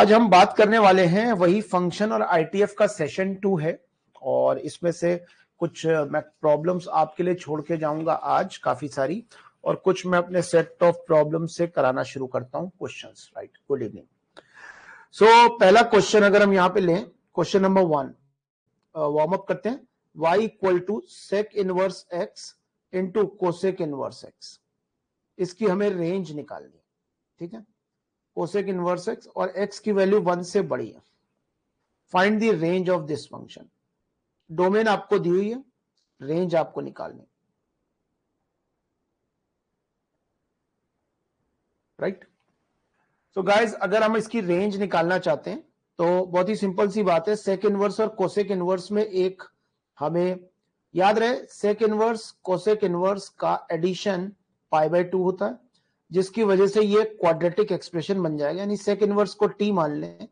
आज हम बात करने वाले हैं वही फंक्शन और आईटीएफ का सेशन 2 है और इसमें से कुछ मैं प्रॉब्लम्स आपके लिए छोड़ के जाऊंगा आज काफी सारी, और कुछ मैं अपने सेट ऑफ प्रॉब्लम से कराना शुरू करता हूं questions. Right, good evening. So पहला क्वेश्चन अगर हम यहां पे लें, क्वेश्चन नंबर 1 वार्म अप करते हैं। y equal to sec inverse x into cosec inverse x, इसकी हमें रेंज निकालनी है। ठीक है, कोसेक इनवर्स x और x की वैल्यू 1 से बड़ी है। Find the range of this function. Domain आपको दी हुई है, रेंज आपको निकालनी। राइट, सो गाइस अगर हम इसकी रेंज निकालना चाहते हैं तो बहुत ही सिंपल सी बात है। सेक इनवर्स और कोसेक इनवर्स में एक हमें याद रहे, सेक इनवर्स कोसेक इनवर्स का एडिशन π/2 होता है, जिसकी वजह से ये क्वाड्रेटिक एक्सप्रेशन बन जाएगा। यानी सेक इनवर्स को t मान लें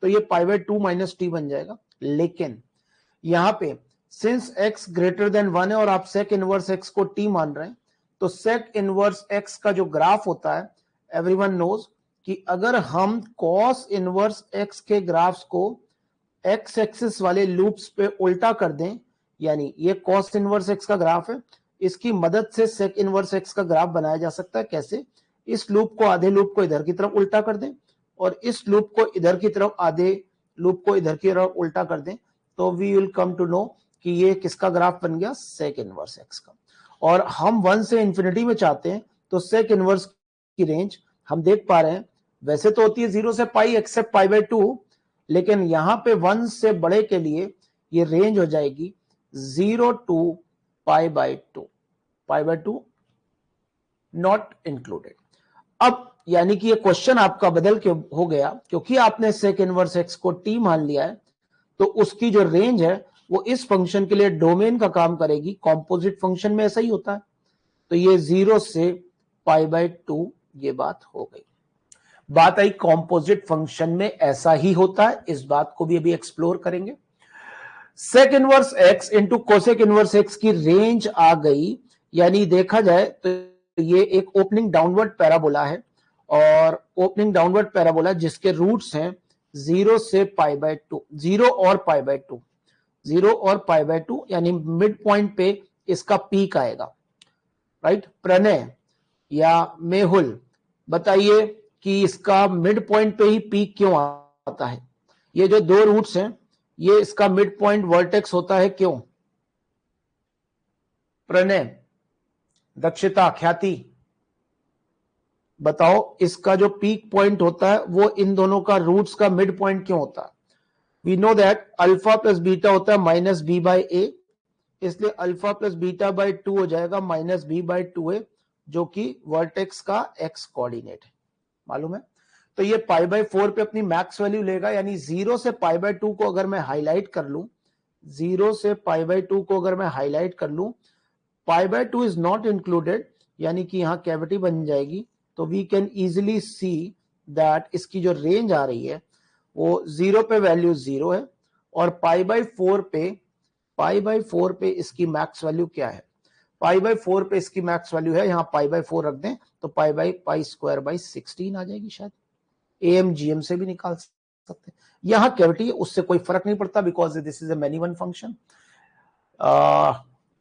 तो ये π/2 माइनस टी बन जाएगा। लेकिन यहां पे सिंस x ग्रेटर देन 1 है और आप सेक इनवर्स x को t मान रहे हैं, तो सेक इनवर्स x का जो ग्राफ होता है, एवरीवन नोज कि अगर हम कॉस इनवर्स x के ग्राफ्स को x एक्सिस वाले लूप्स पे उल्टा कर दें, यानी ये कॉस इनवर्स x का ग्राफ है, इसकी मदद से सेक इनवर्स x का ग्राफ बनाया जा सकता है। कैसे? इस लूप को आधे लूप को इधर की तरफ उल्टा कर दें और इस लूप को इधर की तरफ आधे लूप को इधर की तरफ उल्टा कर दें, तो we will come to know कि ये किसका ग्राफ बन गया, सेक इनवर्स x का। और हम 1 से इंफिनिटी में चाहते हैं, तो सेक इनवर्स की रेंज हम देख पा रहे हैं वैसे तो होती है 0 से पाई एक्सेप्ट π/2, लेकिन यहां पे 1 से बड़े के लिए ये रेंज हो जाएगी 0 टू π/2, π/2 नॉट इंक्लूडेड। अब यानी कि ये क्वेश्चन आपका बदल के हो गया, क्योंकि आपने सेक इनवर्स x को t मान लिया है, तो उसकी जो रेंज है वो इस फंक्शन के लिए डोमेन का काम करेगी। कॉम्पोजिट फंक्शन में ऐसा ही होता है, तो ये 0 से π/2 ये बात हो गई। बात आई कॉम्पोजिट फंक्शन में ऐसा ही होता है, इस बात को भी अभी एक्सप्लोर करेंगे। Sec inverse x into cosec inverse x की रेंज आ गई, यानी देखा जाए तो ये एक ओपनिंग डाउनवर्ड पैराबोला है, और ओपनिंग डाउनवर्ड पैराबोला जिसके रूट्स हैं 0 से π/2, 0 और π/2, 0 और π/2, यानी मिड पॉइंट पे इसका पीक आएगा। राइट, प्रणय या मेहुल बताइए कि इसका मिड पॉइंट पे ही पीक क्यों आता है? ये जो दो रूट्स हैं, ये इसका मिड पॉइंट वर्टेक्स होता है, क्यों? प्रणय, दक्षिता, ख्याति बताओ, इसका जो पीक पॉइंट होता है वो इन दोनों का रूट्स का मिड पॉइंट क्यों होता है? We know that alpha plus beta होता है माइनस b/a, इसलिए अल्फा प्लस बीटा/2 हो जाएगा माइनस b/2a, जो कि वर्टेक्स का x कोऑर्डिनेट है, मालूम है। तो ये π/4 पे अपनी मैक्स वैल्यू लेगा, यानी 0 से π/2 को अगर मैं हाईलाइट कर लूं, 0 से π/2 को अगर मैं हाईलाइट कर लूं, π/2 इज नॉट इंक्लूडेड, यानी कि यहां कैविटी बन जाएगी। तो we can easily see that इसकी जो रेंज आ रही है वो 0 पे वैल्यू 0 है, और π/4 पे इसकी मैक्स वैल्यू क्या है? π/4 पे इसकी मैक्स वैल्यू है, यहां π/4 रख दें तो π/2/16 आ जाएगी। शायद AMGM से भी निकाल सकते हैं। यहां कैविटी है, उससे कोई फर्क नहीं पड़ता, because this is a many one function.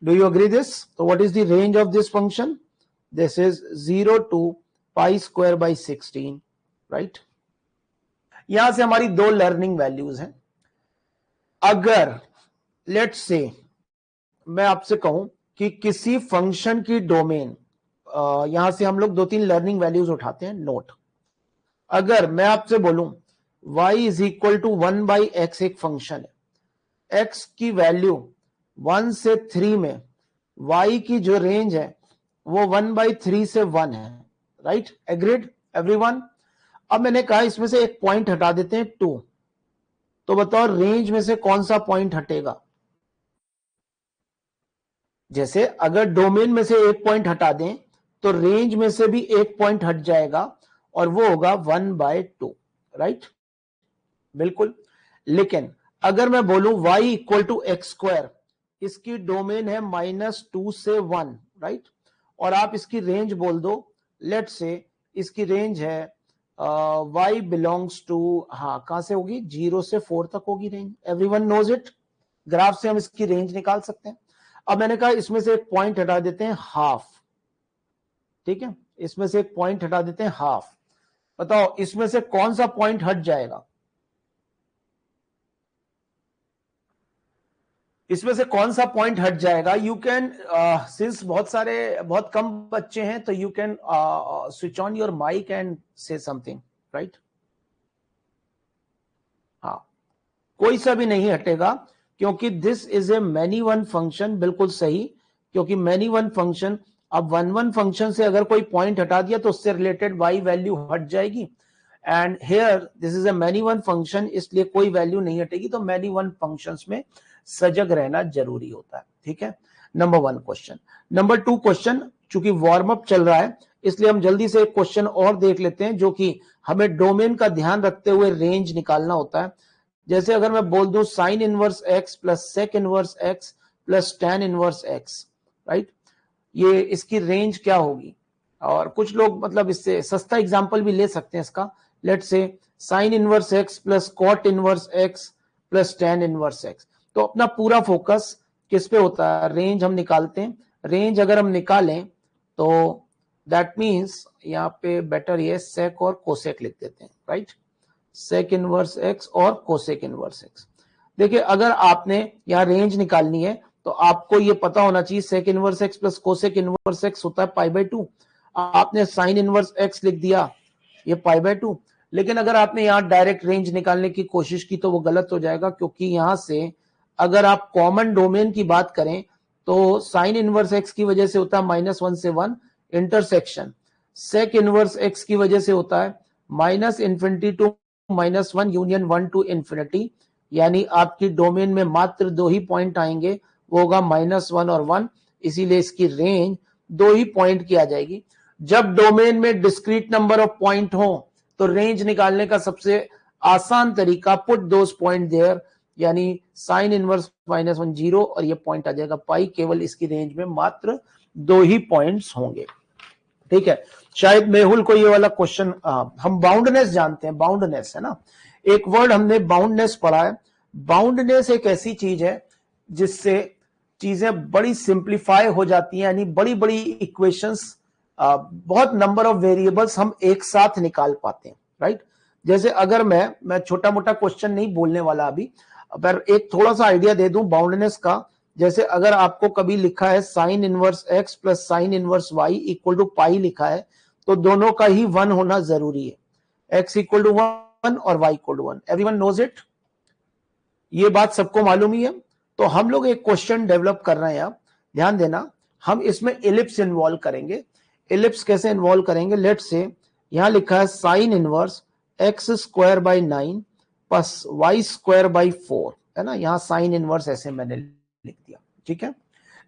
Do you agree this? तो what is the range of this function? This is 0 to π/16, right. यहां से हमारी दो लर्निंग वैल्यूज हैं। अगर लेट्स से मैं आपसे कहूं कि किसी फंक्शन की डोमेन, यहां से हम लोग 2-3 लर्निंग वैल्यूज उठाते हैं, नोट। अगर मैं आपसे बोलूं y is equal to 1/x एक फंक्शन है, x की वैल्यू 1 से 3 में y की जो रेंज है वो 1/3 से 1 है। Right, agreed everyone? अब मैंने कहा इसमें से एक पॉइंट हटा देते हैं 2, तो बताओ रेंज में से कौन सा पॉइंट हटेगा? जैसे अगर डोमेन में से एक पॉइंट हटा दें तो रेंज में से भी एक पॉइंट हट जाएगा, और वो होगा 1/2, राइट, बिल्कुल। लेकिन अगर मैं बोलूं y इक्वल टू x², इसकी डोमेन है -2 से 1, राइट, और आप इसकी रेंज बोल दो, लेट से इसकी रेंज है y बिलोंग्स टू, हाँ कहां से होगी, 0 से 4 तक होगी range, everyone knows it. Graph से हम इसकी रेंज निकाल सकते हैं। अब मैंने कहा इसमें से एक पॉइंट हटा देते हैं हाफ, ठीक है, इसमें से एक पॉइंट हटा देते हैं हाफ। बताओ इसमें से कौन सा पॉइंट हट जाएगा, इसमें से कौन सा पॉइंट हट जाएगा। यू कैन सिंस बहुत कम बच्चे हैं, तो you can switch on your mic and say something, right. हाँ, कोई सा भी नहीं हटेगा, क्योंकि this is a many one function, बिल्कुल सही, क्योंकि मैनी वन फंक्शन, अब वन वन फंक्शन से अगर कोई पॉइंट हटा दिया तो उससे रिलेटेड y वैल्यू हट जाएगी, and here this is a many one function, इसलिए कोई वैल्यू नहीं हटेगी। तो मैनी वन फंक्शंस में सजग रहना जरूरी होता है, ठीक है। Number 1 question. नंबर 2 क्वेश्चन, चूंकि वार्म अप चल रहा है इसलिए हम जल्दी से एक क्वेश्चन और देख लेते हैं, जो कि हमें डोमेन का ध्यान रखते हुए रेंज निकालना होता है। जैसे अगर मैं बोल दूं sine inverse x plus sec inverse x plus tan inverse x, right, ये इसकी रेंज क्या होगी। और कुछ लोग मतलब इससे सस्ता एग्जांपल भी ले सकते हैं इसका, let's say sine inverse x plus cot inverse x plus tan inverse x. तो अपना पूरा फोकस किस पे होता है, रेंज हम निकालते हैं। रेंज अगर हम निकालें तो दैट मीन्स यहाँ पे बेटर ये सेक और कोसेक लिख देते हैं, राइट, सेक इनवर्स एक्स और कोसेक इनवर्स एक्स। देखिए अगर आपने यहाँ रेंज निकालनी है तो आपको ये पता होना चाहिए sec inverse x plus cosec inverse x होता है पाई बाय 2। आपने साइन इनवर्स एक्स लिख दिया, ये पाई बाय 2। लेकिन अगर आपने यहाँ डायरेक्ट रेंज निकालने की कोशिश की तो वो गलत हो जाएगा, क्योंकि यहां से अगर आप कॉमन डोमेन की बात करें तो साइन इनवर्स एक्स की वजह से होता है -1 से 1 इंटरसेक्शन, सेक इनवर्स एक्स की वजह से होता है -infinity to -1 union 1 to infinity, यानी आपकी डोमेन में मात्र 2 ही पॉइंट आएंगे, वो होगा -1 और 1, इसीलिए इसकी रेंज 2 ही पॉइंट की आ जाएगी। जब डोमेन में डिस्क्रीट नंबर ऑफ पॉइंट हो तो रेंज निकालने का सबसे आसान तरीका पुट दोस पॉइंट देयर, यानी साइन इनवर्स -1 0 और ये पॉइंट आ जाएगा पाई, केवल इसकी रेंज में मात्र 2 ही पॉइंट्स होंगे, ठीक है। शायद मेहुल को ये वाला क्वेश्चन, हम बाउंडनेस जानते हैं, बाउंडनेस है ना, एक वर्ड हमने बाउंडनेस पढ़ा है। बाउंडनेस एक ऐसी चीज है जिससे चीजें बड़ी सिंप्लीफाई हो जाती हैं, यानी बड़ी बड़ी इक्वेशंस, बहुत नंबर ऑफ वेरिएबल्स हम एक साथ निकाल पाते हैं, राइट। जैसे अगर मैं छोटा मोटा क्वेश्चन नहीं बोलने वाला अभी, पर एक थोड़ा सा आइडिया दे दूं बाउंडनेस का। जैसे अगर आपको कभी लिखा है sine inverse x plus sine inverse y equal to pi लिखा है, तो दोनों का ही 1 होना जरूरी है, एक्स इक्वल टू 1 और y equal to 1, everyone knows it, ये बात सबको मालूम ही है। तो हम लोग एक क्वेश्चन डेवलप कर रहे हैं, आप ध्यान देना, हम इसमें एलिप्स इन्वॉल्व करेंगे। एलिप्स कैसे इन्वॉल्व करेंगे, लेट्स से यहां लिखा है sine inverse x square by 9 plus y square by 4, है ना, यहां साइन इनवर्स ऐसे मैंने लिख दिया, ठीक है।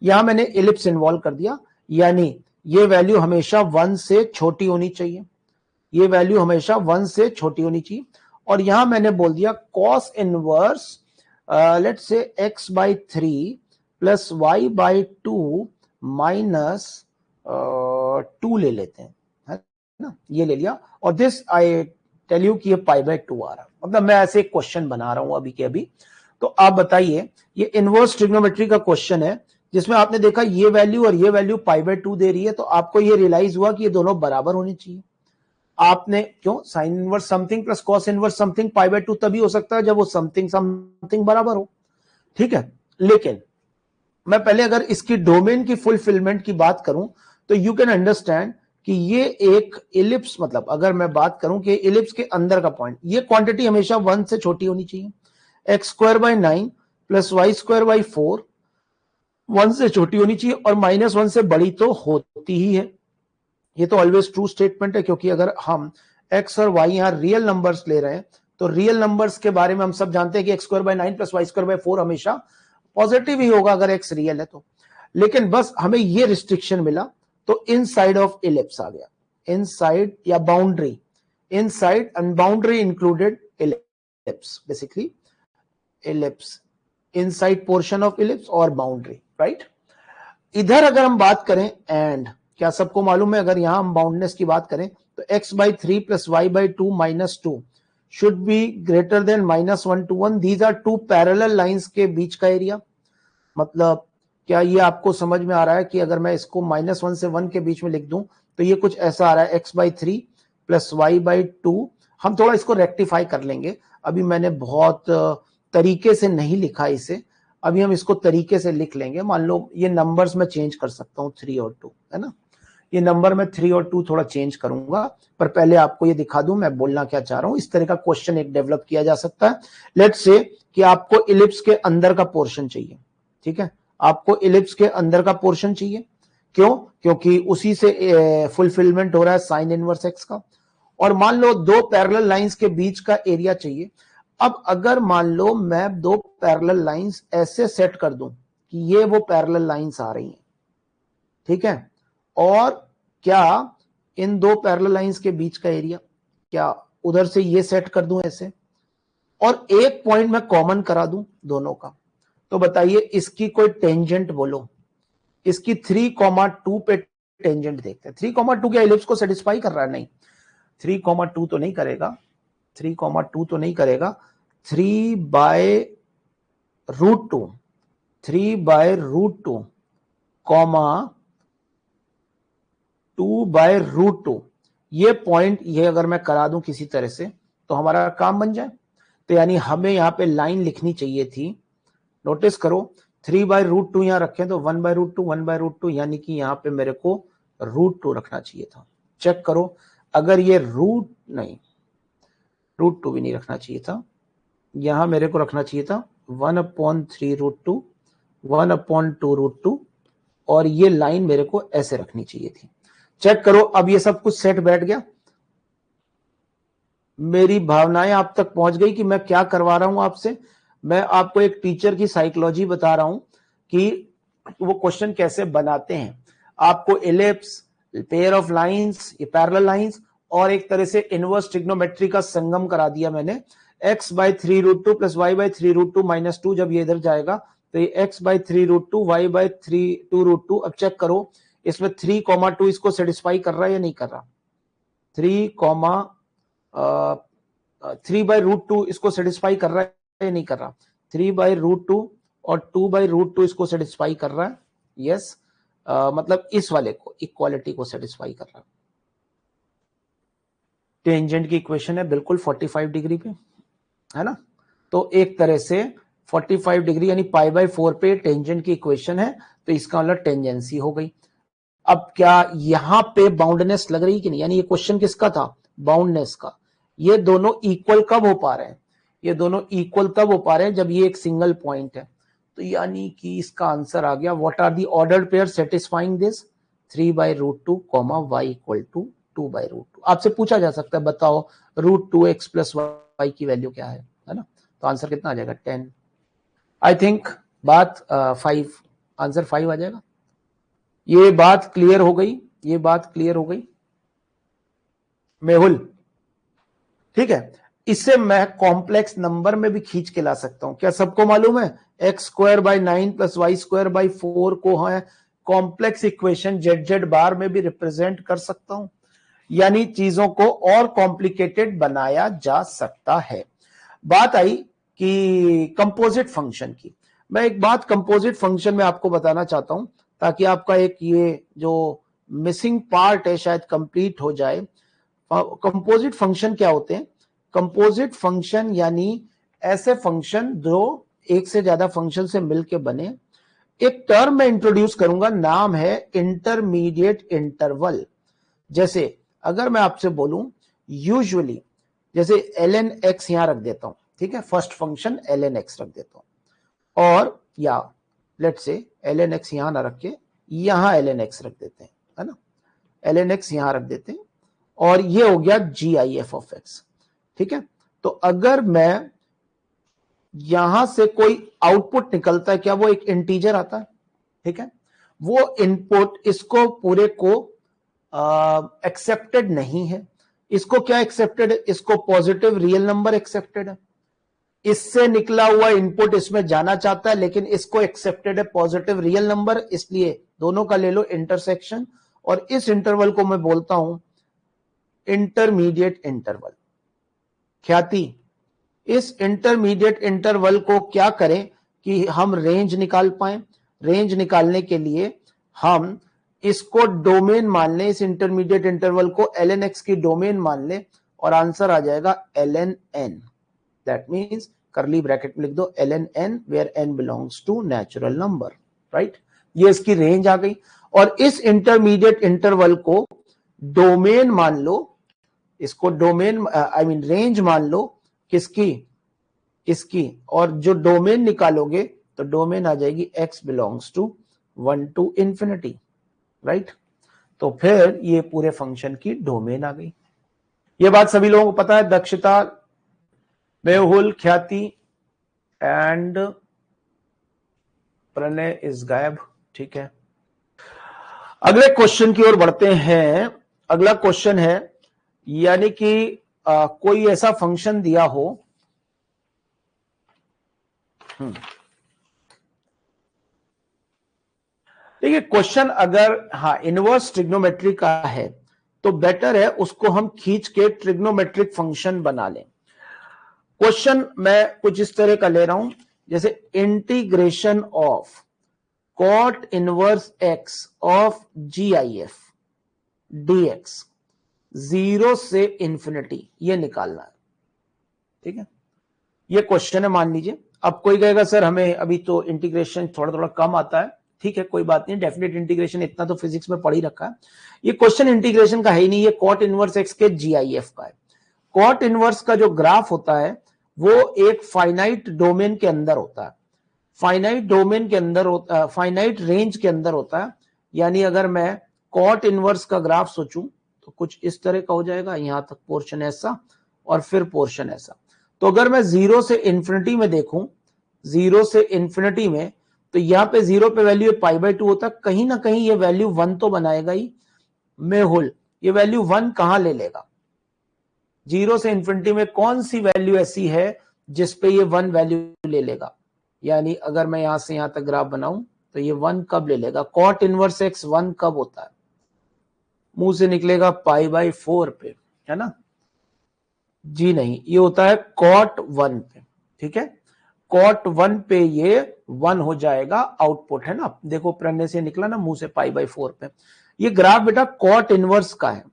यहां मैंने एलिप्स इन्वॉल्व कर दिया, यानी ये वैल्यू हमेशा 1 से छोटी होनी चाहिए, ये वैल्यू हमेशा 1 से छोटी होनी चाहिए। और यहां मैंने बोल दिया cos inverse let's say x by 3 plus y by 2 minus 2 ले लेते हैं, है ना, ये ले लिया। और दिस आई टेल यू कि ये पाई बाय 2 आ रहा, मतलब मैं ऐसे एक क्वेश्चन बना रहा हूं अभी के अभी। तो आप बताइए, ये इनवर्स ट्रिग्नोमेट्री का क्वेश्चन है जिसमें आपने देखा ये वैल्यू और ये वैल्यू पाई बाय 2 दे रही है, तो आपको ये रियलाइज हुआ कि ये दोनों बराबर होने चाहिए। आपने क्यों, sine inverse something plus cos inverse something pi by 2 तभी हो सकता है जब वो समथिंग समथिंग बराबर हो, ठीक है। लेकिन मैं पहले अगर इसकी डोमेन की फुलफिलमेंट की बात करूं तो यू कैन अंडरस्टैंड कि ये एक इलिप्स, मतलब अगर मैं बात करूं कि इलिप्स के अंदर का पॉइंट, ये क्वांटिटी हमेशा 1 से छोटी होनी चाहिए। X square by 9 plus y square by 4 1 से छोटी होनी चाहिए, और -1 से बड़ी तो होती ही है। ये तो ऑलवेज ट्रू स्टेटमेंट है, क्योंकि अगर हम x और y यहां रियल नंबर्स ले रहे हैं तो रियल नंबर्स के बारे में हम सब जानते हैं कि x square by 9 plus y square by 4 हमेशा पॉजिटिव ही होगा अगर x रियल है तो। लेकिन बस हमें ये रिस्ट्रिक्शन मिला, तो इनसाइड ऑफ इलिप्स आ गया, इनसाइड या boundary, inside and boundary included ellipse, basically ellipse, inside portion of ellipse और बाउंड्री, राइट। इधर अगर हम बात करें एंड, क्या सबको मालूम है? अगर यहां हम बाउंडनेस की बात करें तो x/3 plus y/2 minus 2 should be greater than -1 to 1. These are two parallel lines के बीच का एरिया. मतलब क्या ये आपको समझ में आ रहा है कि अगर मैं इसको -1 से 1 के बीच में लिख दूं तो ये कुछ ऐसा आ रहा है x/3 प्लस y/2. हम थोड़ा इसको रेक्टिफाई कर लेंगे. अभी मैंने बहुत तरीके से नहीं लिखा इसे, अभी हम इसको तरीके से लिख लेंगे. मान लो ये नंबर्स में चेंज कर सकता हूं 3 और 2, है ना. ये नंबर में 3 और 2 थोड़ा चेंज करूंगा, पर पहले आपको ये दिखा दूं मैं बोलना क्या चाह रहा हूं. इस तरह का क्वेश्चन एक डेवलप किया जा सकता है. लेट्स से कि आपको इलिप्स के अंदर का पोर्शन चाहिए. ठीक है, आपको इलिप्स के अंदर का पोर्शन चाहिए. क्यों? क्योंकि उसी से फुलफिलमेंट हो रहा है साइन इनवर्स एक्स का. और मान लो दो पैरेलल लाइंस के बीच का एरिया चाहिए. अब अगर मान लो मैं दो पैरेलल लाइंस ऐसे सेट कर दूं कि ये वो पैरेलल लाइंस आ रही हैं, ठीक है, और क्या इन दो पैरेलल लाइंस के बीच का एरिया, क्या उधर से ये सेट कर दूं ऐसे, और एक पॉइंट में कॉमन करा दूं दोनों का, तो बताइए इसकी कोई टेंजेंट बोलो. इसकी 3,2 पे टेंजेंट देखते हैं. 3,2 क्या इलिप्स को सेटिस्फाई कर रहा है? नहीं, 3,2 तो नहीं करेगा. 3,2 तो नहीं करेगा. 3/√2 3/√2 कॉमा 2/√2 ये पॉइंट, ये अगर मैं करा दूं किसी तरह से तो हमारा काम बन जाए. तो यानी हमें यहां पे लाइन लिखनी चाहिए थी. नोटिस करो 3/√2 यहां रखें तो 1/√2 1/√2, यानी कि यहां पे मेरे को √2 रखना चाहिए था. चेक करो, अगर ये √2 भी नहीं रखना चाहिए था. यहां मेरे को रखना चाहिए था 1/3√2 1/2√2, और ये लाइन मेरे को ऐसे रखनी चाहिए थी. चेक करो, अब ये सब कुछ सेट बैठ गया. मेरी भावनाएं आप तक पहुंच गई कि मैं क्या करवा रहा हूं आपसे. मैं आपको एक टीचर की साइकोलॉजी बता रहा हूं कि वो क्वेश्चन कैसे बनाते हैं. आपको इलिप्स, पेयर ऑफ लाइंस, ये पैरेलल लाइंस, और एक तरह से इनवर्स ट्रिग्नोमेट्री का संगम करा दिया मैंने. x/3√2 प्लस y/3√2 माइनस 2, जब ये इधर जाएगा तो ये x/3√2 y/2√2. अब चेक करो इसमें 3,2 इसको सेटिस्फाई कर रहा है या नहीं कर रहा. 3/√2 इसको सेटिस्फाई कर रहा है या नहीं कर रहा. 3/√2 और 2/√2 इसको सेटिस्फाई कर रहा है. यस, मतलब इस वाले को, इक्वालिटी को सेटिस्फाई कर रहा है. टेंजेंट की इक्वेशन है बिल्कुल 45 डिग्री पे, है ना. तो एक तरह से 45 डिग्री यानी π/4 पे टेंजेंट की इक्वेशन है, तो इसका मतलब टेंजेंसी हो गई. अब क्या यहां पे बाउंडनेस लग रही कि नहीं? यानी ये क्वेश्चन किसका था? बाउंडनेस का. ये दोनों इक्वल कब हो पा रहे हैं? ये दोनों इक्वल तब हो पा रहे हैं जब ये एक सिंगल पॉइंट है. तो यानी कि इसका आंसर आ गया, what are the ordered pair satisfying this? 3/√2 y = 2/√2. आपसे पूछा जा सकता है बताओ √2x + y की वैल्यू क्या है ना. तो आंसर कितना आ जाएगा? 10. आई थिंक बात 5, आंसर 5 आ जाएगा. ये बात क्लियर हो गई, ये बात क्लियर हो गई मेहुल. ठीक है, इससे मैं कॉम्प्लेक्स नंबर में भी खींच के ला सकता हूं. क्या सबको मालूम है x²/9 + y²/4 को है कॉम्प्लेक्स इक्वेशन z बार में भी रिप्रेजेंट कर सकता हूं. यानी चीजों को और कॉम्प्लिकेटेड बनाया जा सकता है. बात आई कि कंपोजिट फंक्शन की. मैं एक बात कंपोजिट फंक्शन में आपको बताना चाहता हूं ताकि आपका एक ये जो मिसिंग पार्ट है शायद कंप्लीट हो जाए. कंपोजिट फंक्शन क्या होते हैं? कंपोजिट फंक्शन यानी ऐसे फंक्शन जो एक से ज्यादा फंक्शन से मिलकर बने. एक टर्म मैं इंट्रोड्यूस करूंगा, नाम है इंटरमीडिएट इंटरवल. जैसे अगर मैं आपसे बोलूं यूजुअली, जैसे ln x यहां रख देता हूं, ठीक है, फर्स्ट फंक्शन ln x रख देता हूं, और या लेट्स से ln x यहां ना रख के यहां ln x रख देते हैं, है ना. ln x यहां रख देते हैं और ये हो गया gif(x). ठीक है, तो अगर मैं यहां से कोई आउटपुट निकलता है, क्या वो एक इंटीजर आता है? ठीक है, वो इनपुट इसको पूरे को एक्सेप्टेड नहीं है. इसको क्या एक्सेप्टेड है? इसको पॉजिटिव रियल नंबर एक्सेप्टेड है. इससे निकला हुआ इनपुट इसमें जाना चाहता है, लेकिन इसको एक्सेप्टेड है पॉजिटिव रियल नंबर, इसलिए दोनों का ले लो इंटरसेक्शन, और इस इंटरवल को मैं बोलता हूं इंटरमीडिएट इंटरवल। ख्याति, इस इंटरमीडिएट इंटरवल को क्या करें कि हम रेंज निकाल पाए। रेंज निकालने के लिए हम इसको डोमेन मान लें, इस इंटरमीडिएट इंटरवल को ln x की डोमेन मान लें और आंसर आ जाएगा ln n। That means curly bracket में लिख दो ln n where n belongs to natural number, right. ये इसकी रेंज आ गई और इस इंटरमीडिएट इंटरवल को डोमेन मान लो, इसको डोमेन आई मीन रेंज मान लो किसकी, इसकी, और जो डोमेन निकालोगे तो डोमेन आ जाएगी x belongs to 1 to infinity, right. तो फिर ये पूरे फंक्शन की डोमेन आ गई। ये बात सभी लोगों को पता है। दक्षता, मेहुल, ख्याति एंड प्रणय इस गायब, ठीक है। अगले क्वेश्चन की ओर बढ़ते हैं। अगला क्वेश्चन है, यानी कि कोई ऐसा फंक्शन दिया हो, देखिए क्वेश्चन अगर इनवर्स ट्रिग्नोमेट्री का है तो बेटर है उसको हम खींच के ट्रिग्नोमेट्रिक फंक्शन बना लें। क्वेश्चन मैं कुछ इस तरह का ले रहा हूं, जैसे integration of cot inverse x of GIF dx 0 से इंफिनिटी, ये निकालना है, ठीक है। ये क्वेश्चन है, मान लीजिए। अब कोई कहेगा सर हमें अभी तो इंटीग्रेशन थोड़ा थोड़ा कम आता है, ठीक है, कोई बात नहीं, डेफिनेट इंटीग्रेशन इतना तो फिजिक्स में पढ़ ही रखा है। ये क्वेश्चन इंटीग्रेशन का है ही नहीं, ये कॉट इनवर्स एक्स के GIF का है। कॉट इनवर्स का जो ग्राफ होता है वो एक फाइनाइट डोमेन के अंदर होता है, फाइनाइट डोमेन के अंदर होता है, फाइनाइट रेंज के अंदर होता है। यानी अगर मैं कॉट इनवर्स का ग्राफ सोचूं तो कुछ इस तरह का हो जाएगा, यहां तक पोर्शन ऐसा और फिर पोर्शन ऐसा। तो अगर मैं 0 से इंफिनिटी में देखूं, 0 से इंफिनिटी में, तो यहां पे 0 पे वैल्यू π/2 होता है, कहीं ना कहीं ये वैल्यू 1 तो बनाएगा ही। मेहुल, ये वैल्यू 1 कहां ले लेगा? 0 से इंफिनिटी में कौन सी वैल्यू ऐसी है जिसपे ये 1 वैल्यू ले लेगा? यानी अगर मैं यहां से यहां तक ग्राफ बनाऊं तो ये 1 कब ले लेगा? कॉट इनवर्स एक्स 1 कब होता है? मुंह से निकलेगा π/4 पे, है ना? जी नहीं, ये होता है कॉट 1 पे, ठीक है। कॉट 1 पे ये 1 हो जाएगा, आउटपुट है ना। देखो प्रणय से निकला ना मुंह से π/4 पे। ये ग्राफ बेटा कॉट इनवर्स का है,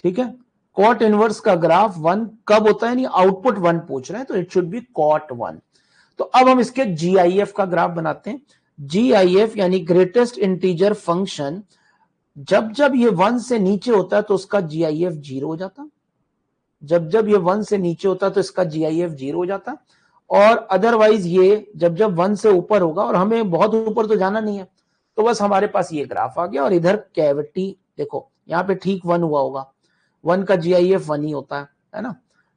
ठीक है। कॉट इनवर्स का ग्राफ 1 कब होता है, नहीं आउटपुट 1 पूछ रहे हैं, तो इट शुड बी कॉट 1। तो अब हम इसके GIF का ग्राफ बनाते हैं। GIF यानी ग्रेटेस्ट इंटीजर फंक्शन, जब जब ये 1 से नीचे होता है तो उसका GIF 0 हो जाता, जब जब ये 1 से नीचे होता है तो इसका GIF 0 हो जाता, और अदरवाइज ये जब जब 1 से ऊपर होगा, और हमें बहुत ऊपर तो जाना नहीं है, तो बस हमारे पास ये ग्राफ आ गया। और इधर कैविटी देखो, यहाँ पे ठीक 1 हुआ होगा, 1 का GIF 1 ही होता है ना।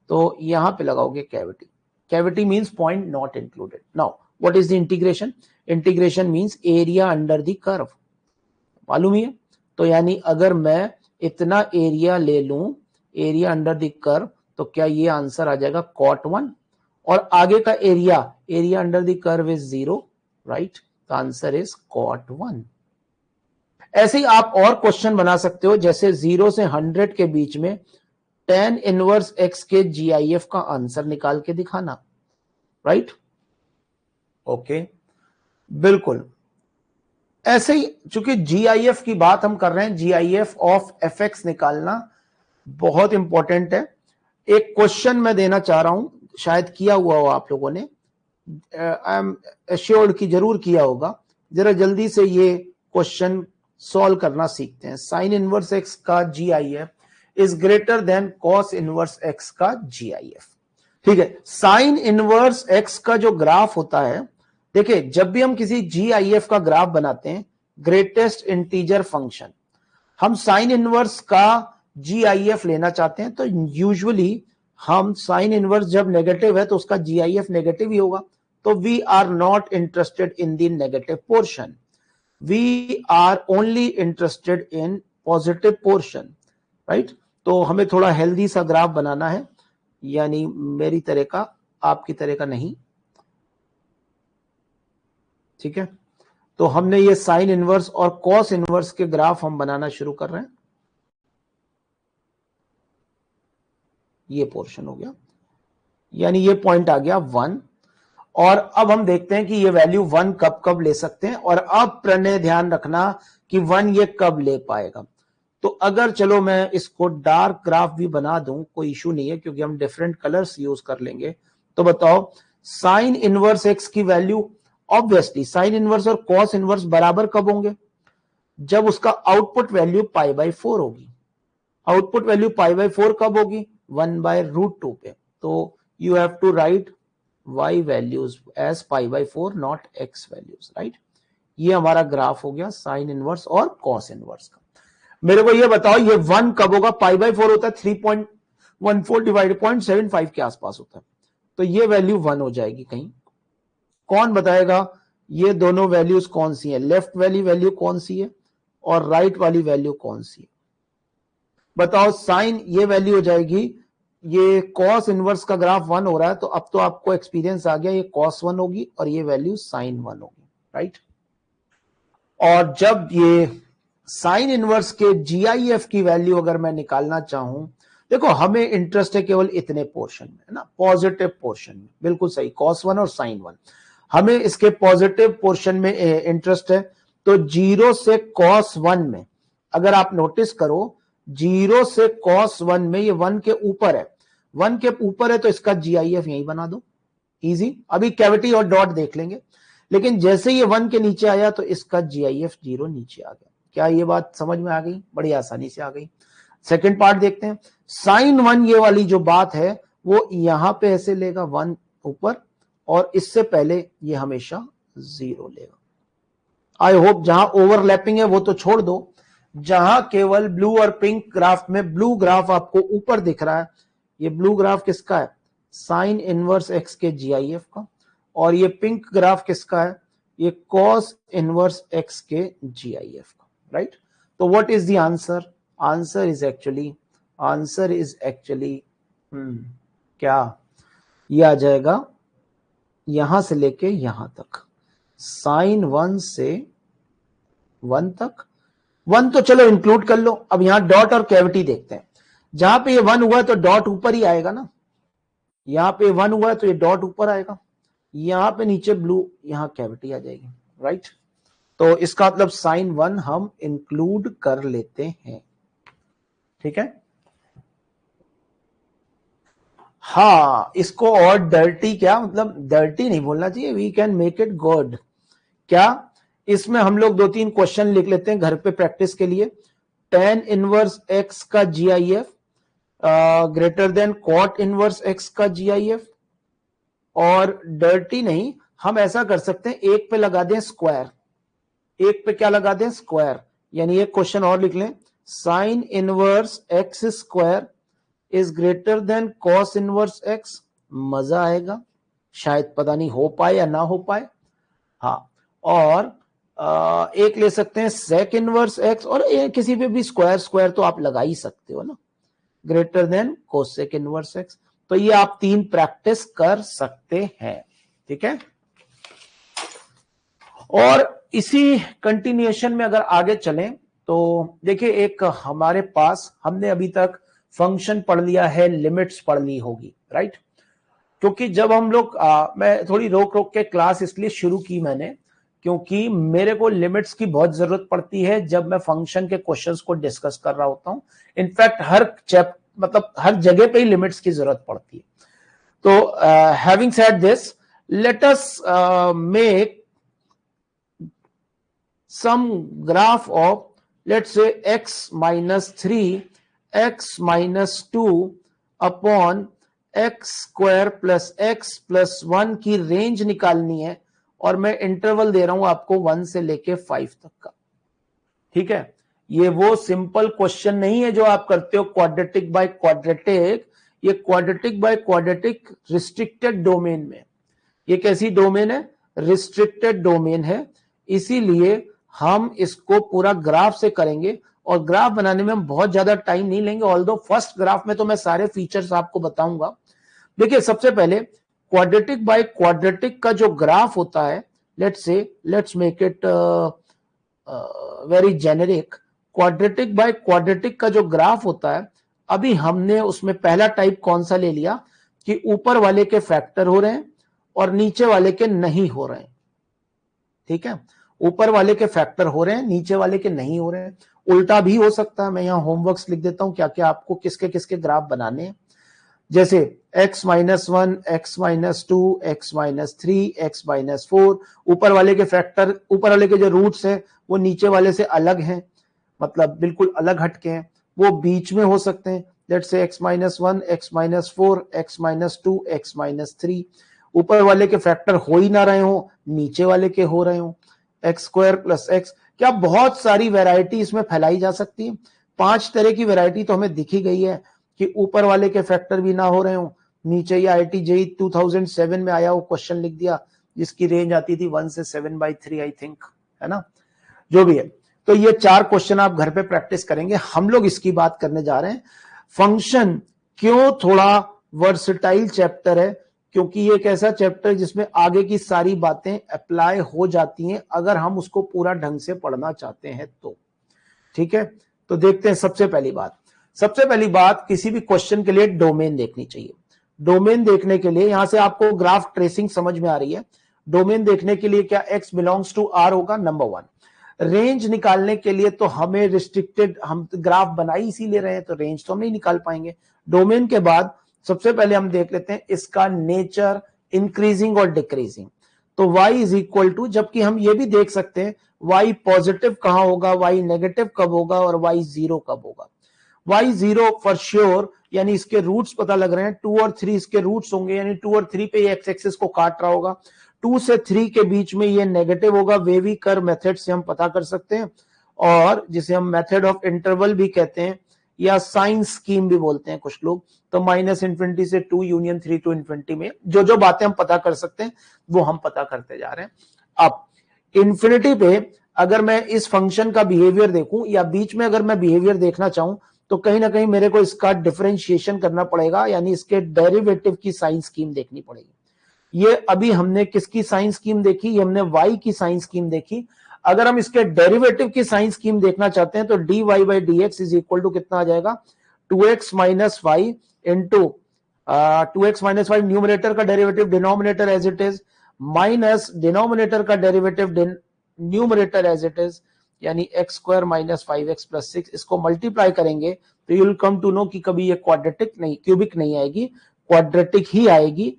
तो यहाँ पे लगाओगे cavity, cavity means point not included. Now what is the integration? Integration means area under the curve, मालूम ही है। तो यानी अगर मैं इतना एरिया ले लूं, एरिया अंडर द कर्व, तो क्या ये आंसर आ जाएगा कॉट 1, और आगे का area, area under the curve is 0, right. The answer is cot 1। ऐसे ही आप और क्वेश्चन बना सकते हो, जैसे 0 से 100 के बीच में tan इनवर्स x के GIF का आंसर निकाल के दिखाना, राइट। ओके, बिल्कुल ऐसे ही। चूंकि GIF की बात हम कर रहे हैं, GIF ऑफ fx निकालना बहुत इंपॉर्टेंट है। एक क्वेश्चन मैं देना चाह रहा हूं, शायद किया हुआ हो आप लोगों ने, आई एम एश्योर्ड की जरूर किया होगा। जरा जल्दी से ये क्वेश्चन सॉल्व करना सीखते हैं। साइन इनवर्स एक्स का GIF is greater then cos inverse x का GIF, ठीक है। साइन इनवर्स एक्स का जो ग्राफ होता है, देखिए जब भी हम किसी GIF का ग्राफ बनाते हैं, ग्रेटेस्ट इंटीजर फंक्शन, हम साइन इनवर्स का GIF लेना चाहते हैं, तो यूजुअली हम साइन इनवर्स जब नेगेटिव है तो उसका GIF नेगेटिव ही होगा। तो we are not interested in the negative portion, we are only interested in positive portion, right. तो हमें थोड़ा हेल्दी सा ग्राफ बनाना है, यानी मेरी तरह का, आपकी तरह का नहीं, ठीक है। तो हमने ये साइन इनवर्स और कॉस इनवर्स के ग्राफ हम बनाना शुरू कर रहे हैं। ये पोर्शन हो गया, यानी ये पॉइंट आ गया 1। और अब हम देखते हैं कि ये वैल्यू 1 कब कब ले सकते हैं। और अब प्रणय ध्यान रखना कि 1 ये कब ले पाएगा। तो अगर चलो मैं इसको डार्क ग्राफ भी बना दूं, कोई इशू नहीं है, क्योंकि हम डिफरेंट कलर्स यूज कर लेंगे। तो बताओ साइन इनवर्स एक्स की वैल्यू, ऑब्वियसली साइन इनवर्स और कॉस इनवर्स बराबर कब होंगे? जब उसका आउटपुट वैल्यू π/4 होगी। आउटपुट वैल्यू π/4 कब होगी? 1/√2 पे। तो you have to write y values as π/4 not x values, right. ये हमारा ग्राफ हो गया साइन इनवर्स और कॉस इनवर्स का। मेरे को ये बताओ ये 1 कब होगा? π/4 होता है 3.14 डिवाइड 0.75 के आसपास होता है। तो ये वैल्यू 1 हो जाएगी कहीं। कौन बताएगा ये दोनों वैल्यूज कौन सी है? लेफ्ट वाली वैल्यू कौन सी है और राइट वाली वैल्यू कौन सी है? बताओ साइन, ये वैल्यू हो जाएगी, ये कॉस इनवर्स का ग्राफ 1 हो रहा है, तो अब तो आपको एक्सपीरियंस आ गया, ये कॉस 1 होगी और ये वैल्यू साइन 1 होगी, राइट। और जब ये साइन इनवर्स के GIF की वैल्यू अगर मैं निकालना चाहूं, देखो हमें इंटरेस्ट है केवल इतने पोर्शन में, है ना, पॉजिटिव पोर्शन में। बिल्कुल सही, cos 1 और sin 1, हमें इसके पॉजिटिव पोर्शन में इंटरेस्ट है। तो 0 से cos 1 में अगर आप नोटिस करो, 0 से cos 1 में ये 1 के ऊपर है, 1 के ऊपर है, तो इसका GIF यही बना दो, इजी। अभी कैविटी और डॉट देख लेंगे, लेकिन जैसे ये 1 के नीचे आया तो इसका GIF 0 नीचे आ गया। क्या ये बात समझ में आ गई? बड़ी आसानी से आ गई। सेकंड पार्ट देखते हैं। साइन 1 ये वाली जो बात है वो यहां पे ऐसे लेगा 1 ऊपर, और इससे पहले ये हमेशा 0 लेगा। आई होप जहां ओवरलैपिंग है वो तो छोड़ दो, जहां केवल ब्लू और पिंक ग्राफ में, ब्लू ग्राफ आपको ऊपर दिख रहा है, ये ब्लू ग्राफ किसका है? साइन इनवर्स एक्स के GIF का। और ये पिंक ग्राफ किसका है? ये कॉस इनवर्स एक्स के GIF का, राइट। तो what is the answer? Answer is actually क्या? ये आ जाएगा यहां से लेके यहां तक, साइन 1 से 1 तक। 1 तो चलो इंक्लूड कर लो। अब यहां डॉट और कैविटी देखते हैं। जहां पे ये 1 हुआ है तो डॉट ऊपर ही आएगा ना, यहां पे 1 हुआ है तो ये डॉट ऊपर आएगा, यहां पे नीचे ब्लू, यहां कैविटी आ जाएगी, राइट। तो इसका मतलब साइन 1 हम इंक्लूड कर लेते हैं, ठीक है। हाँ, इसको और डर्टी, क्या मतलब डर्टी नहीं बोलना चाहिए, we can make it good. क्या? इसमें हम लोग 2-3 क्वेश्चन लिख लेते हैं घर पे प्रैक्टिस के लिए। tan इनवर्स x का GIF greater than cot inverse x का GIF। और डर्टी नहीं, हम ऐसा कर सकते हैं, एक पे लगा दें स्क्वायर, एक पे क्या लगा दें? स्क्वायर। यानी एक क्वेश्चन और लिख लें, sine inverse x square is greater then cos inverse x। मजा आएगा, शायद पता नहीं हो पाए या ना हो पाए। हाँ, और एक ले सकते हैं सेक इनवर्स x, और किसी पे भी स्क्वायर स्क्वायर तो आप लगा ही सकते हो ना, greater than cosec inverse x। तो ये आप 3 प्रैक्टिस कर सकते हैं, ठीक है। और इसी कंटिन्यूएशन में अगर आगे चलें तो देखिए, एक हमारे पास, हमने अभी तक फंक्शन पढ़ लिया है, लिमिट्स पढ़ ली होगी, राइट। क्योंकि जब हम लोग मैं थोड़ी रोक रोक के क्लास इसलिए शुरू की मैंने, क्योंकि मेरे को लिमिट्स की बहुत जरूरत पड़ती है जब मैं फंक्शन के क्वेश्चंस को डिस्कस कर रहा होता हूं। इनफैक्ट हर जगह पे ही लिमिट्स की जरूरत पड़ती है। तो having said this, let us make some graph of, let's say, x minus 3, x minus 2 upon x square plus x plus 1 की रेंज निकालनी है। और मैं इंटरवल दे रहा हूं आपको 1 से लेके 5 तक का, ठीक है। ये वो सिंपल क्वेश्चन नहीं है जो आप करते हो क्वाड्रेटिक बाय क्वाड्रेटिक। ये quadratic by quadratic restricted domain में। ये कैसी डोमेन है? रिस्ट्रिक्टेड डोमेन है। इसीलिए हम इसको पूरा ग्राफ से करेंगे, और ग्राफ बनाने में हम बहुत ज्यादा टाइम नहीं लेंगे। ऑल्दो फर्स्ट ग्राफ में तो मैं सारे फीचर्स आपको बताऊंगा। देखिए, सबसे पहले क्वाड्रेटिक बाय क्वाड्रेटिक का जो ग्राफ होता है let's make it very generic. Quadratic by quadratic का जो ग्राफ होता है, अभी हमने उसमें पहला टाइप कौन सा ले लिया कि ऊपर वाले के फैक्टर हो रहे हैं और नीचे वाले के नहीं हो रहे हैं। ठीक है, ऊपर वाले के फैक्टर हो रहे हैं, नीचे वाले के नहीं हो रहे हैं। उल्टा भी हो सकता है। मैं यहां होमवर्क्स लिख देता हूं क्या क्या आपको किसके किसके ग्राफ बनाने हैं। जैसे x minus 1, x minus 2, x minus 3, x minus 4, ऊपर वाले के फैक्टर, ऊपर वाले के जो रूट्स हैं वो नीचे वाले से अलग हैं, मतलब बिल्कुल अलग हटके हैं, वो बीच में हो सकते हैं। Let's say x minus 1, x minus 4, x minus 2, x minus 3, ऊपर वाले के फैक्टर हो ही ना रहे हो, नीचे वाले के हो रहे हो। एक्स स्क्वायर प्लस एक्स, क्या बहुत सारी वैरायटी इसमें फैलाई जा सकती है। 5 तरह की वैरायटी तो हमें दिखी गई है कि ऊपर वाले के फैक्टर भी ना हो रहे हो, नीचे। ये IIT JEE 2007 में आया वो क्वेश्चन लिख दिया जिसकी रेंज आती थी 1 से 7/3 आई थिंक, है ना, जो भी है। तो ये 4 क्वेश्चन आप घर पे प्रैक्टिस करेंगे। हम लोग इसकी बात करने जा रहे हैं फंक्शन क्यों थोड़ा वर्सटाइल चैप्टर है, क्योंकि ये एक ऐसा चैप्टर जिसमें आगे की सारी बातें अप्लाई हो जाती हैं अगर हम उसको पूरा ढंग से पढ़ना चाहते हैं तो। ठीक है, तो देखते हैं। सबसे पहली बात किसी भी क्वेश्चन के लिए डोमेन देखनी चाहिए। डोमेन देखने के लिए यहां से आपको ग्राफ ट्रेसिंग समझ में आ रही है। डोमेन देखने के लिए क्या x बिलोंग्स टू r होगा, नंबर 1। रेंज निकालने के लिए तो हमें रिस्ट्रिक्टेड, हम ग्राफ बना ही इसीलिए रहे हैं तो रेंज तो हम नहीं निकाल पाएंगे। डोमेन के बाद सबसे पहले हम देख लेते हैं इसका नेचर, इंक्रीजिंग और डिक्रीजिंग। तो y इज इक्वल टू, जबकि हम ये भी देख सकते हैं y पॉजिटिव कहां होगा, y नेगेटिव कब होगा और y 0 कब होगा। y 0 फॉर श्योर, यानी इसके रूट्स पता लग रहे हैं, 2 और 3 इसके रूट्स होंगे, यानी 2 और 3 पे ये एक्स एक्सिस को काट रहा होगा। 2 से 3 के बीच में ये नेगेटिव होगा, वेवी कर्व मेथड से हम पता कर सकते हैं, और जिसे हम मेथड ऑफ इंटरवल भी कहते हैं या साइन स्कीम भी बोलते हैं कुछ लोग। तो -∞ से 2 यूनियन 3 टू इन्फिनिटी में जो जो बातें हम पता कर सकते हैं वो हम पता करते जा रहे हैं। अब इन्फिनिटी पे अगर मैं इस फंक्शन का बिहेवियर देखूं या बीच में अगर मैं बिहेवियर देखना चाहूं तो कहीं ना कहीं मेरे को इसका डिफरेंशिएशन करना पड़ेगा, यानी इसके डेरिवेटिव की साइन स्कीम देखनी पड़ेगी। ये अभी हमने किसकी साइन स्कीम देखी, ये हमने y की साइन स्कीम देखी। अगर हम इसके डेरिवेटिव की साइन स्कीम देखना चाहते हैं तो dy by dx is equal to कितना आ जाएगा, 2x minus 5 into 2x minus 5 numerator का derivative denominator as it is, minus denominator का derivative numerator as it is, यानी x square minus 5x plus 6। इसको मल्टीप्लाई करेंगे तो you will come to know कि कभी ये क्वाड्रेटिक नहीं, क्यूबिक नहीं आएगी, क्वाड्रेटिक ही आएगी।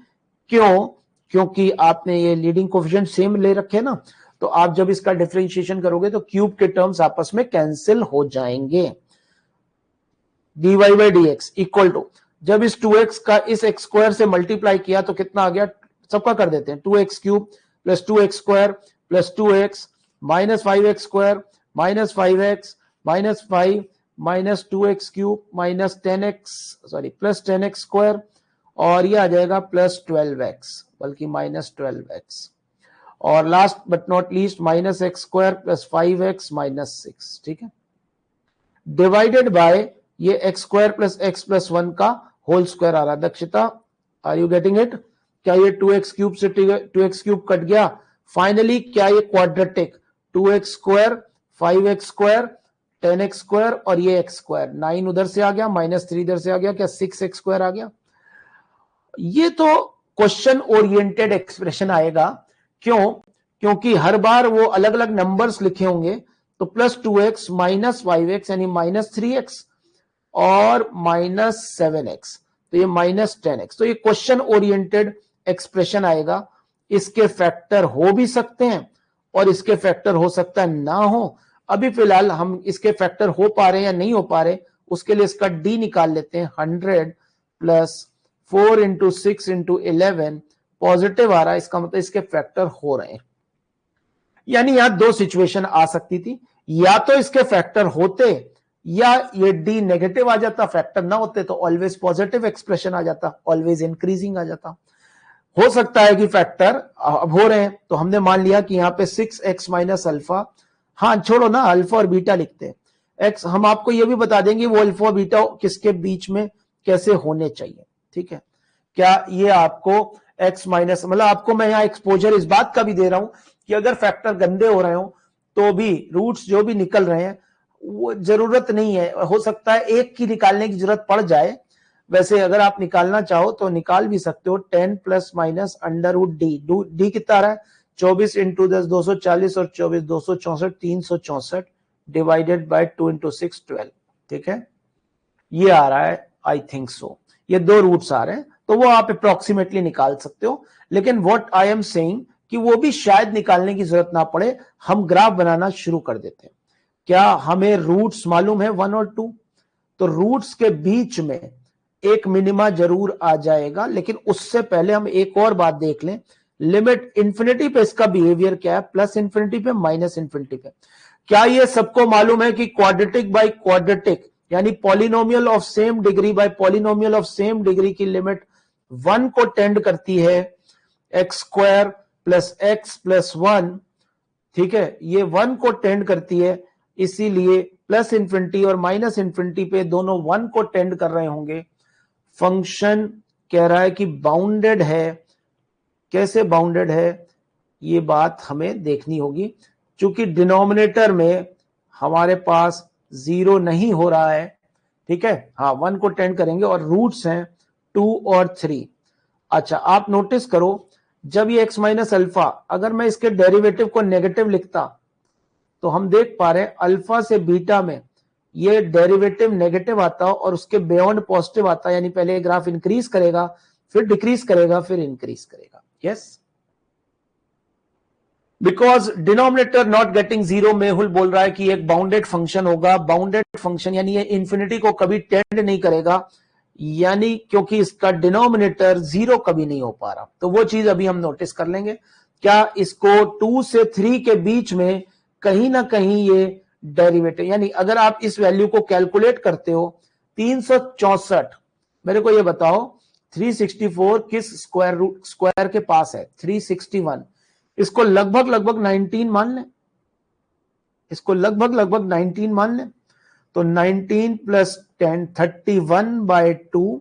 क्यों? क्योंकि आपने ये लीडिंग कोएफिशिएंट सेम ले रखे ना, तो आप जब इसका डिफरेंशिएशन करोगे तो क्यूब के टर्म्स आपस में कैंसिल हो जाएंगे। dy by dx equal to, जब इस 2x का इस x स्क्वायर से मल्टीप्लाई किया तो कितना आ गया, सबका कर देते हैं, 2x cube plus 2x square plus 2x minus 5x square minus 5x minus 5 minus 2x cube minus 10x sorry plus 10x square, और ये आ जाएगा प्लस 12x, बल्कि माइनस 12x, और last but not least minus x square plus 5x minus 6। ठीक है, divided by ये x square plus x plus 1 का whole square आ रहा है। Dakshita, are you getting it? क्या ये 2x क्यूब से 2x क्यूब कट गया? फाइनली क्या ये quadratic, 2x square 5x square 10x square और ये x स्क्वायर, 9 उधर से आ गया, माइनस 3 इधर से आ गया, क्या 6x स्क्वायर आ गया? ये तो क्वेश्चन ओरिएंटेड एक्सप्रेशन आएगा। क्यों? क्योंकि हर बार वो अलग अलग नंबर्स लिखे होंगे, तो प्लस 2x माइनस 5x यानी माइनस 3x और माइनस 7x, तो ये माइनस 10x, तो ये क्वेश्चन ओरिएंटेड एक्सप्रेशन आएगा। इसके फैक्टर हो भी सकते हैं और इसके फैक्टर हो सकता है ना हो। अभी फिलहाल हम इसके फैक्टर हो पा रहे हैं या नहीं हो पा रहे, उसके लिए इसका d निकाल लेते हैं। 100 प्लस 4 इंटू 6 इंटू 11 पॉजिटिव आ रहा है, इसका मतलब इसके फैक्टर हो रहे हैं। यानी यहां 2 सिचुएशन आ सकती थी, या तो इसके फैक्टर होते या ये d नेगेटिव आ जाता, फैक्टर ना होते तो ऑलवेज पॉजिटिव एक्सप्रेशन आ जाता, ऑलवेज इंक्रीजिंग आ जाता। हो सकता है कि फैक्टर अब हो रहे हैं, तो हमने मान लिया कि यहां पे 6x माइनस अल्फा, हाँ छोड़ो ना, अल्फा और बीटा लिखते हैं। x हम आपको ये भी बता देंगे वो अल्फा बीटा किसके बीच में कैसे होने चाहिए। ठीक है, क्या ये आपको x माइनस, मतलब आपको मैं यहाँ एक्सपोजर इस बात का भी दे रहा हूं कि अगर फैक्टर गंदे हो रहे हो तो भी रूट्स जो भी निकल रहे हैं वो जरूरत नहीं है, हो सकता है एक की निकालने की जरूरत पड़ जाए। वैसे अगर आप निकालना चाहो तो निकाल भी सकते हो। 10 plus minus under root D, D कितना आ रहा है 24 इंटू 10 240 और 24 264 364 डिवाइडेड बाय 2 इंटू 6 12, ठीक है, ये आ रहा है आई थिंक सो। ये दो रूट्स आ रहे हैं तो वो आप अप्रोक्सीमेटली निकाल सकते हो, लेकिन व्हाट आई एम सेइंग कि वो भी शायद निकालने की जरूरत ना पड़े, हम ग्राफ बनाना शुरू कर देते हैं। क्या हमें रूट्स मालूम है 1 और 2, तो रूट्स के बीच में एक मिनिमा जरूर आ जाएगा, लेकिन उससे पहले हम एक और बात देख लें। लिमिट इंफिनिटी पे इसका बिहेवियर क्या है, प्लस इंफिनिटी पे माइनस इंफिनिटी पे। क्या ये सबको मालूम है कि क्वाड्रेटिक बाय क्वाड्रेटिक यानी polynomial of same degree by polynomial of same degree की लिमिट 1 को टेंड करती है, x square plus x plus 1, ठीक है, ये 1 को टेंड करती है, इसीलिए प्लस इंफिनिटी और माइनस इंफिनिटी पे दोनों 1 को टेंड कर रहे होंगे। फंक्शन कह रहा है कि बाउंडेड है, कैसे बाउंडेड है ये बात हमें देखनी होगी, क्योंकि डिनोमिनेटर में हमारे पास 0 नहीं हो रहा है, ठीक है, हाँ 1 को टेंड करेंगे और रूट्स हैं 2 और 3। अच्छा आप नोटिस करो, जब ये x माइनस अल्फा, अगर मैं इसके डेरिवेटिव को नेगेटिव लिखता तो हम देख पा रहे हैं अल्फा से बीटा में ये डेरिवेटिव नेगेटिव आता और उसके बियॉन्ड पॉजिटिव आता, यानी पहले ग्राफ इंक्रीज करेगा फिर डिक्रीज करेगा फिर इंक्रीज करेगा। Yes, because denominator not getting 0, Mehul बोल रहा है कि एक बाउंडेड फंक्शन होगा। बाउंडेड फंक्शन यानी ये इंफिनिटी को कभी टेंड नहीं करेगा, यानी क्योंकि इसका डिनोमिनेटर 0 कभी नहीं हो पा रहा, तो वो चीज अभी हम नोटिस कर लेंगे। क्या इसको 2 से 3 के बीच में कहीं ना कहीं ये डेरिवेटिव, यानी अगर आप इस वैल्यू को कैलकुलेट करते हो 364, मेरे को ये बताओ 364 किस स्क्वायर के पास है, 361, इसको लगभग 19 मान लें, इसको लगभग 19 मान लें, तो 19 प्लस 10 31/2,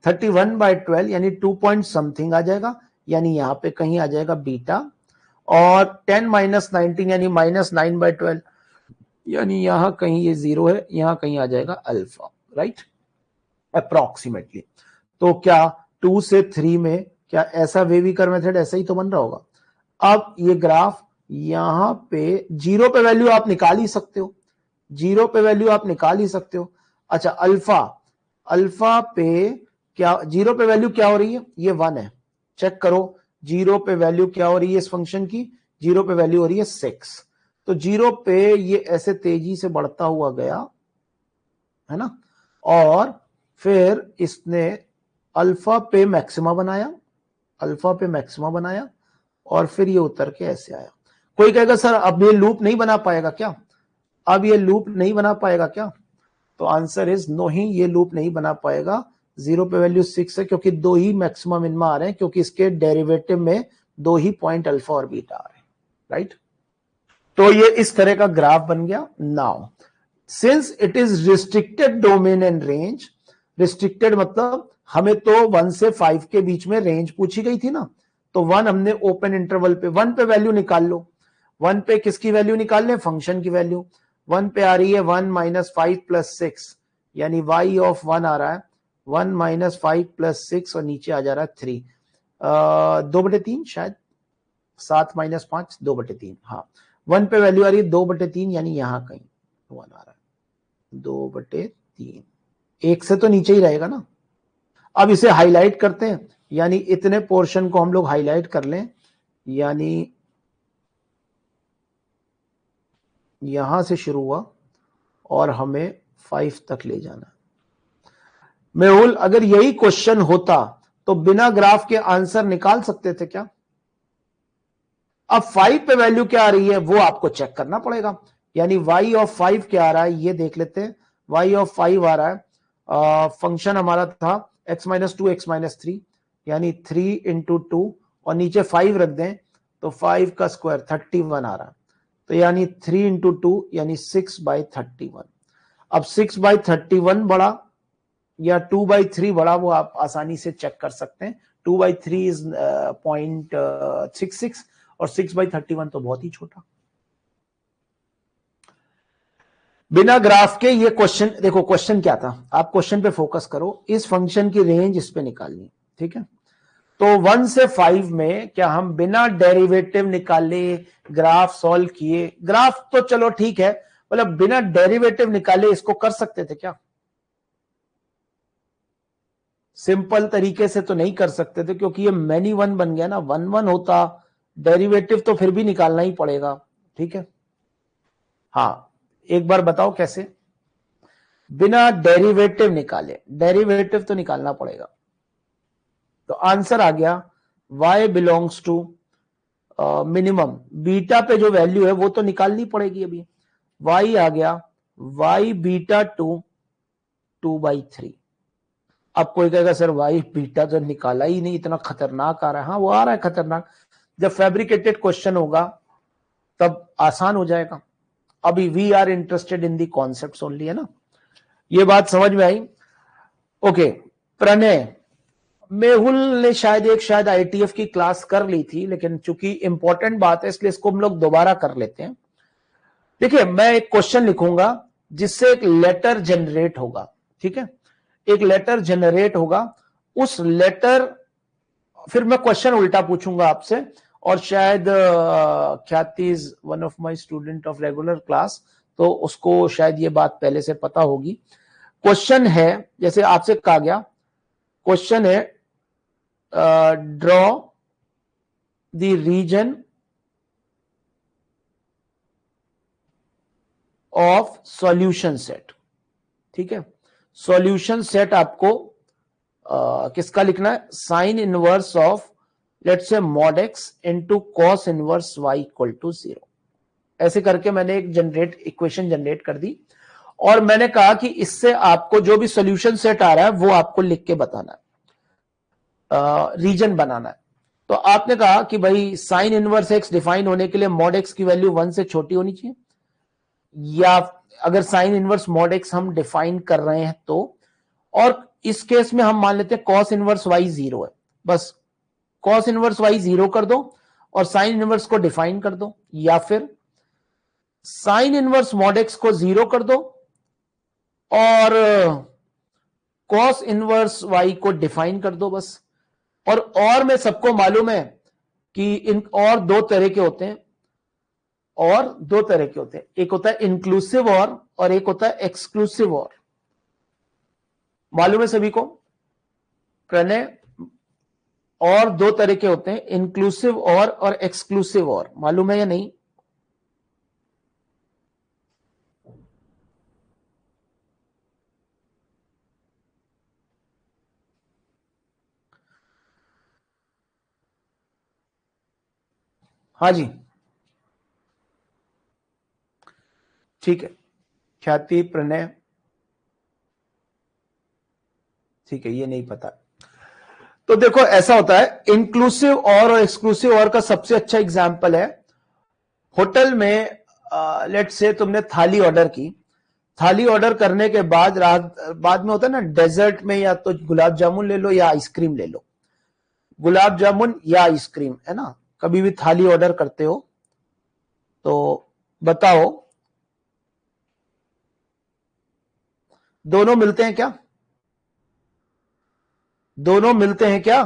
31/12 यानी 2 पॉइंट समथिंग आ जाएगा, यानी यहां पे कहीं आ जाएगा बीटा, और 10 माइनस 19 यानी -9/12 यानी यहां कहीं ये 0 है, यहां कहीं आ जाएगा अल्फा, राइट, अप्रोक्सीमेटली। तो क्या 2 से 3 में क्या ऐसा वेविकर मेथड ऐसा ही तो बन रहा होगा। अब ये ग्राफ यहां पे 0 पे वैल्यू आप निकाल ही सकते हो, 0 पे वैल्यू आप निकाल ही सकते हो। अच्छा अल्फा पे क्या 0 पे वैल्यू क्या हो रही है, ये 1 है, चेक करो 0 पे वैल्यू क्या हो रही है इस फंक्शन की, 0 पे वैल्यू हो रही है 6, तो 0 पे ये ऐसे तेजी से बढ़ता हुआ गया है ना, और फिर इसने अल्फा पे मैक्सिमा बनाया, अल्फा पे मैक्सिमा बनाया, और फिर ये उतर के ऐसे आया। कोई कहेगा सर अब ये लूप नहीं बना पाएगा क्या, अब ये लूप नहीं बना पाएगा क्या, तो आंसर इज नो ही, ये लूप नहीं बना पाएगा। 0 पे वैल्यू 6 है क्योंकि 2 ही मैक्सिमम मिनिमा आ रहे हैं, क्योंकि इसके डेरिवेटिव में 2 ही पॉइंट अल्फा और बीटा आ रहे हैं, राइट। तो ये इस तरह का ग्राफ बन गया। Now since it is restricted domain and range, restricted मतलब हमें तो 1 से 5 के बीच में रेंज पूछी गई थी ना, तो 1 हमने ओपन इंटरवल पे 1 पे वैल्यू निकाल लो, 1 पे किसकी वैल्यू निकाल लें, फंक्शन की वैल्यू। 1 पे आ रही है 1 माइनस 5 प्लस 6, यानी y ऑफ 1 आ रहा है 1 माइनस 5 प्लस 6, और नीचे आ जा रहा है 3, 2/3 शायद, 7 माइनस 5 2/3, हाँ 1 पे वैल्यू आ रही है 2/3, यानी यहां कहीं 1 आ रहा है 2/3, 1 से तो नीचे ही रहेगा ना। अब इसे हाईलाइट करते हैं, यानी इतने पोर्शन को हम लोग हाईलाइट कर लें, यानी यहां से शुरू हुआ और हमें 5 तक ले जाना। मेहुल अगर यही क्वेश्चन होता तो बिना ग्राफ के आंसर निकाल सकते थे क्या। अब 5 पे वैल्यू क्या आ रही है वो आपको चेक करना पड़ेगा, यानी y ऑफ 5 क्या आ रहा है ये देख लेते हैं। y ऑफ 5 आ रहा है, फंक्शन हमारा था x माइनस 2 x माइनस 3, यानी 3 इंटू 2 और नीचे 5 रख दें तो 5 का स्क्वायर 31 आ रहा है, तो यानी 3 इंटू 2 यानी 6/31। अब 6/31 बड़ा या 2/3 बड़ा वो आप आसानी से चेक कर सकते हैं, 2/3 इज 0.66 और 6/31 तो बहुत ही छोटा। बिना ग्राफ के ये क्वेश्चन देखो, क्वेश्चन क्या था, आप क्वेश्चन पे फोकस करो, इस फंक्शन की रेंज इस पे निकालनी, ठीक है। तो 1 से 5 में क्या हम बिना डेरिवेटिव निकाले ग्राफ सॉल्व किए, ग्राफ तो चलो ठीक है, मतलब बिना डेरिवेटिव निकाले इसको कर सकते थे क्या? सिंपल तरीके से तो नहीं कर सकते थे, क्योंकि ये मैनी वन बन गया ना, 1 1 होता, डेरिवेटिव तो फिर भी निकालना ही पड़ेगा, ठीक है। हाँ, एक बार बताओ कैसे, बिना डेरिवेटिव निकाले, डेरिवेटिव तो निकालना पड़ेगा। तो आंसर आ गया y belongs to minimum, beta पे जो वैल्यू है वो तो निकालनी पड़ेगी अभी, y आ गया y बीटा टू 2/3। अब कोई कहेगा सर y बीटा तो निकाला ही नहीं, इतना खतरनाक आ रहा है। हाँ वो आ रहा है खतरनाक, जब फैब्रिकेटेड क्वेश्चन होगा तब आसान हो जाएगा। अभी we are interested in the concepts only, है ना, ये बात समझ में आई। ओके, प्रणय, मेहुल ने शायद आईटीएफ की क्लास कर ली थी, लेकिन चूंकि इंपॉर्टेंट बात है इसलिए इसको हम लोग दोबारा कर लेते हैं। देखिए, मैं एक क्वेश्चन लिखूंगा जिससे एक लेटर जनरेट होगा, ठीक है, एक लेटर जनरेट होगा, उस लेटर, फिर मैं क्वेश्चन उल्टा पूछूंगा आपसे, और शायद ख्याति is one of my student of regular class, तो उसको शायद ये बात पहले से पता होगी। क्वेश्चन है, जैसे आपसे कहा गया, क्वेश्चन है draw the region of solution set, ठीक है। सॉल्यूशन सेट आपको किसका लिखना है, sine inverse of let's say mod x into cos inverse y equal to 0। ऐसे करके मैंने एक इक्वेशन जनरेट कर दी, और मैंने कहा कि इससे आपको जो भी सॉल्यूशन सेट आ रहा है वो आपको लिख के बताना है, रीजन बनाना है। तो आपने कहा कि भाई साइन इनवर्स x डिफाइन होने के लिए mod x की वैल्यू 1 से छोटी होनी चाहिए, या अगर साइन इनवर्स mod x हम डिफाइन कर रहे हैं तो, और इस केस में हम मान लेते हैं cos इनवर्स y 0 है, बस cos इनवर्स y 0 कर दो और साइन इनवर्स को डिफाइन कर दो, या फिर साइन इनवर्स mod x को 0 कर दो और cos इनवर्स y को डिफाइन कर दो बस। और में सबको मालूम है कि इन और दो तरह के होते हैं, एक होता है इंक्लूसिव और एक होता है एक्सक्लूसिव और, मालूम है सभी को प्रणय? और दो तरह के होते हैं, इंक्लूसिव और एक्सक्लूसिव और, मालूम है या नहीं? हाँ जी, ठीक है, ख्याति, प्रणय, ठीक है, ये नहीं पता। तो देखो ऐसा होता है, इंक्लूसिव और एक्सक्लूसिव और का सबसे अच्छा एग्जांपल है, होटल में लेट्स से तुमने थाली ऑर्डर की, थाली ऑर्डर करने के बाद बाद में होता है ना डेजर्ट में, या तो गुलाब जामुन ले लो या आइसक्रीम ले लो, गुलाब जामुन या आइसक्रीम, है ना, कभी भी थाली ऑर्डर करते हो तो बताओ दोनों मिलते हैं क्या? दोनों मिलते हैं क्या?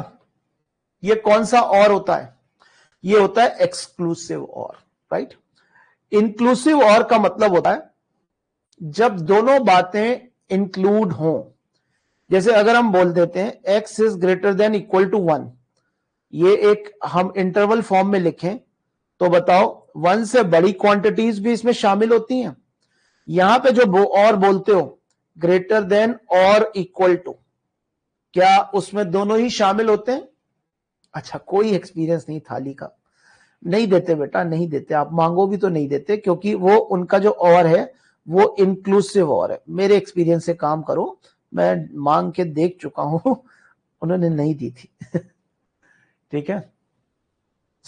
ये कौन सा और होता है? ये होता है एक्सक्लूसिव और, राइट। इंक्लूसिव और का मतलब होता है जब दोनों बातें इंक्लूड हों, जैसे अगर हम बोल देते हैं x is greater than equal to 1, ये एक हम इंटरवल फॉर्म में लिखें तो बताओ 1 से बड़ी क्वांटिटीज भी इसमें शामिल होती हैं। यहां पे जो और बोलते हो ग्रेटर देन और इक्वल टू, क्या उसमें दोनों ही शामिल होते हैं? अच्छा, कोई एक्सपीरियंस नहीं थाली का? नहीं देते बेटा, नहीं देते, आप मांगो भी तो नहीं देते, क्योंकि वो उनका जो और है वो इंक्लूसिव और है। मेरे एक्सपीरियंस से काम करो, मैं मांग के देख चुका हूं, उन्होंने नहीं दी थी। ठीक है,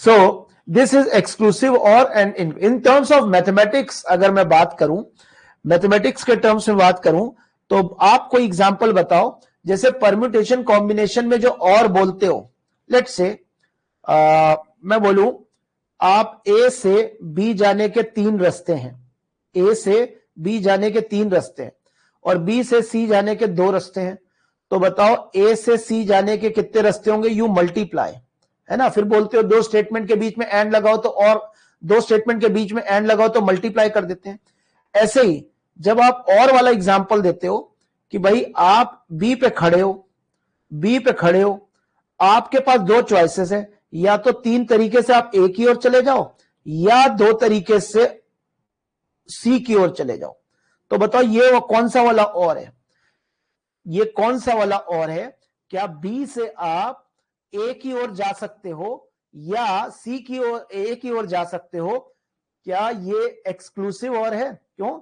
सो दिस इज एक्सक्लूसिव और and in terms of mathematics, अगर मैं बात करूं, मैथमेटिक्स के टर्म्स में बात करूं, तो आप कोई एग्जांपल बताओ, जैसे परम्यूटेशन कॉम्बिनेशन में जो और बोलते हो, लेट्स से मैं बोलूं आप ए से बी जाने के 3 रास्ते हैं, ए से बी जाने के 3 रास्ते हैं और बी से सी जाने के 2 रास्ते हैं, तो बताओ ए से सी जाने के कितने रास्ते होंगे? यू मल्टीप्लाई, है ना। फिर बोलते हो 2 स्टेटमेंट के बीच में एंड लगाओ, तो और 2 स्टेटमेंट के बीच में एंड लगाओ तो मल्टीप्लाई कर देते हैं। ऐसे ही जब आप और वाला एग्जांपल देते हो कि भाई आप बी पे खड़े हो, बी पे खड़े हो, आपके पास 2 चॉइसेस है, या तो 3 तरीके से आप ए की ओर चले जाओ या 2 तरीके से सी की ओर चले जाओ, तो बताओ ये वो कौन सा वाला और है? ये कौन सा वाला और है? क्या बी से आप ए की ओर जा सकते हो या सी की ओर ए की ओर जा सकते हो? क्या ये एक्सक्लूसिव और है? क्यों?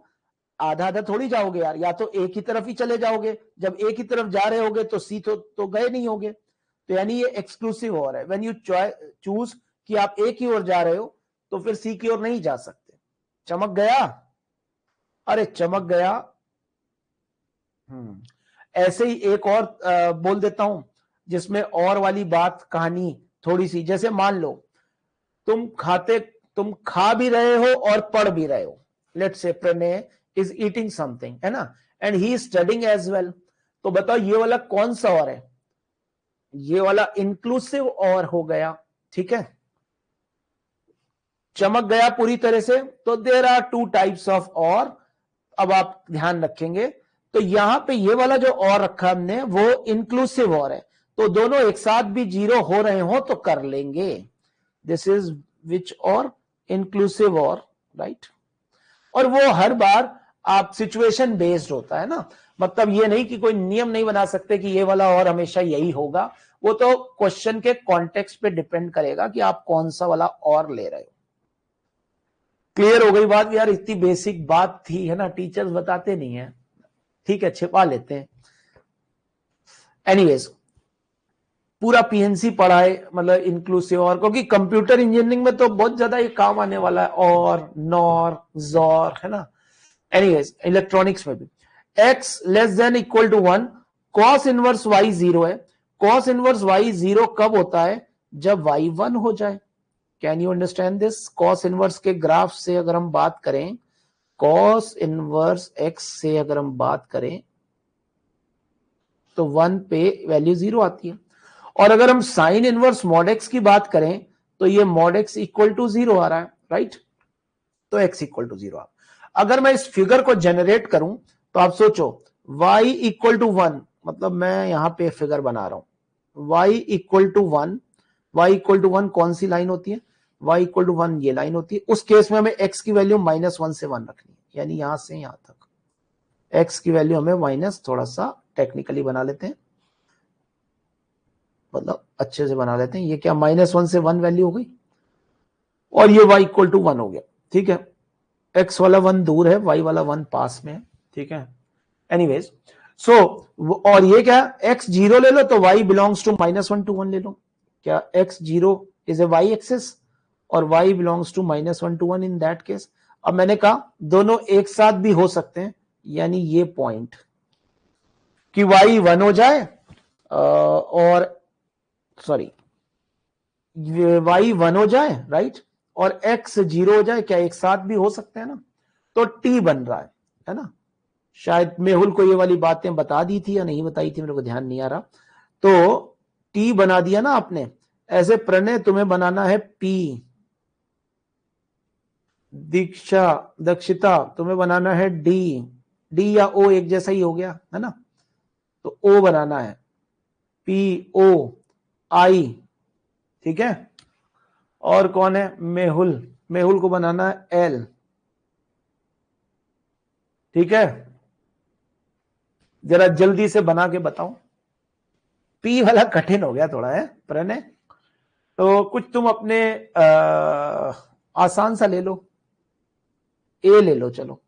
आधा आधा थोड़ी जाओगे यार, या तो ए की तरफ ही चले जाओगे, जब ए की तरफ जा रहे होगे तो सी तो गए नहीं होगे, तो यानी ये एक्सक्लूसिव और है। व्हेन यू चूज कि आप ए की ओर जा रहे हो तो फिर सी की ओर नहीं जा सकते। चमक गया? अरे चमक गया। ऐसे ही एक और बोल देता हूं जिसमें और वाली बात कहानी थोड़ी सी, जैसे मान लो तुम खा भी रहे हो और पढ़ भी रहे हो। Let's say Pranay is eating something, है ना, and he is studying as well, तो बताओ ये वाला कौन सा और है? ये वाला इंक्लूसिव और हो गया, ठीक है। चमक गया पूरी तरह से। तो देयर आर 2 टाइप्स ऑफ और, अब आप ध्यान रखेंगे तो यहां पे ये वाला जो और रखा हमने वो इंक्लूसिव और है, तो दोनों एक साथ भी 0 हो रहे हो तो कर लेंगे। दिस इज विच और? इंक्लूसिव और, राइट। और वो हर बार आप सिचुएशन बेस्ड होता है ना, मतलब ये नहीं कि कोई नियम नहीं बना सकते कि ये वाला और हमेशा यही होगा, वो तो क्वेश्चन के कॉन्टेक्स्ट पे डिपेंड करेगा कि आप कौन सा वाला और ले रहे हो। क्लियर हो गई बात? यार इतनी बेसिक बात थी, है ना, टीचर्स बताते नहीं है, ठीक है, छिपा लेते हैं। एनीवेज पूरा पीएनसी पढ़ा है, मतलब इंक्लूसिव और, क्योंकि कंप्यूटर इंजीनियरिंग में तो बहुत ज्यादा ये काम आने वाला है, और नॉर जॉर, है ना। एनीवेज इलेक्ट्रॉनिक्स में भी x less than equal to 1, cos inverse y 0 है। कॉस इनवर्स y 0 कब होता है? जब y 1 हो जाए। Can you understand this? Cos inverse के ग्राफ से अगर हम बात करें, कॉस इनवर्स x से अगर हम बात करें तो 1 पे वैल्यू 0 आती है, और अगर हम साइन इनवर्स मॉड x की बात करें तो ये मॉड x इक्वल टू 0 आ रहा है, राइट। तो x इक्वल टू 0। अगर मैं इस फिगर को जनरेट करूं तो आप सोचो y इक्वल टू 1, मतलब मैं यहां पे फिगर बना रहा हूं, y equal to 1, y equal to 1 कौन सी लाइन होती है? y इक्वल टू 1 ये लाइन होती है। उस केस में हमें x की वैल्यू -1 से 1 रखनी है, यानी यहां से यहां तक x की वैल्यू हमें माइनस, थोड़ा सा टेक्निकली बना लेते हैं, मतलब अच्छे से बना लेते हैं। ये क्या -1 से 1 वैल्यू हो गई, और ये y इक्वल टू 1 हो गया, ठीक है। x वाला 1 दूर है, y वाला 1 पास में है, ठीक है। एनीवेज सो और ये क्या, x 0 ले लो तो y बिलोंग्स टू -1 to 1 ले लो। क्या x 0 is a y axis और y belongs to -1 to 1 in that case. अब मैंने कहा दोनों एक साथ भी हो सकते हैं, यानी ये पॉइंट कि y 1 हो जाए और सॉरी y 1 हो जाए, राइट, और x 0 हो जाए, क्या एक साथ भी हो सकते हैं ना, तो t बन रहा है ना। शायद मेहुल को ये वाली बातें बता दी थी या नहीं बताई थी, मेरे को ध्यान नहीं आ रहा। तो t बना दिया ना आपने, ऐसे प्रणय तुम्हें बनाना है p, दक्षिता तुम्हें बनाना है d, d या o एक जैसा ही हो गया है ना, तो o बनाना है, p o i, ठीक है। और कौन है? मेहुल, मेहुल को बनाना है l, ठीक है। जरा जल्दी से बना के बताओ, पी वाला कठिन हो गया थोड़ा है प्रणय, तो कुछ तुम अपने आसान सा ले लो, ए ले लो, चलो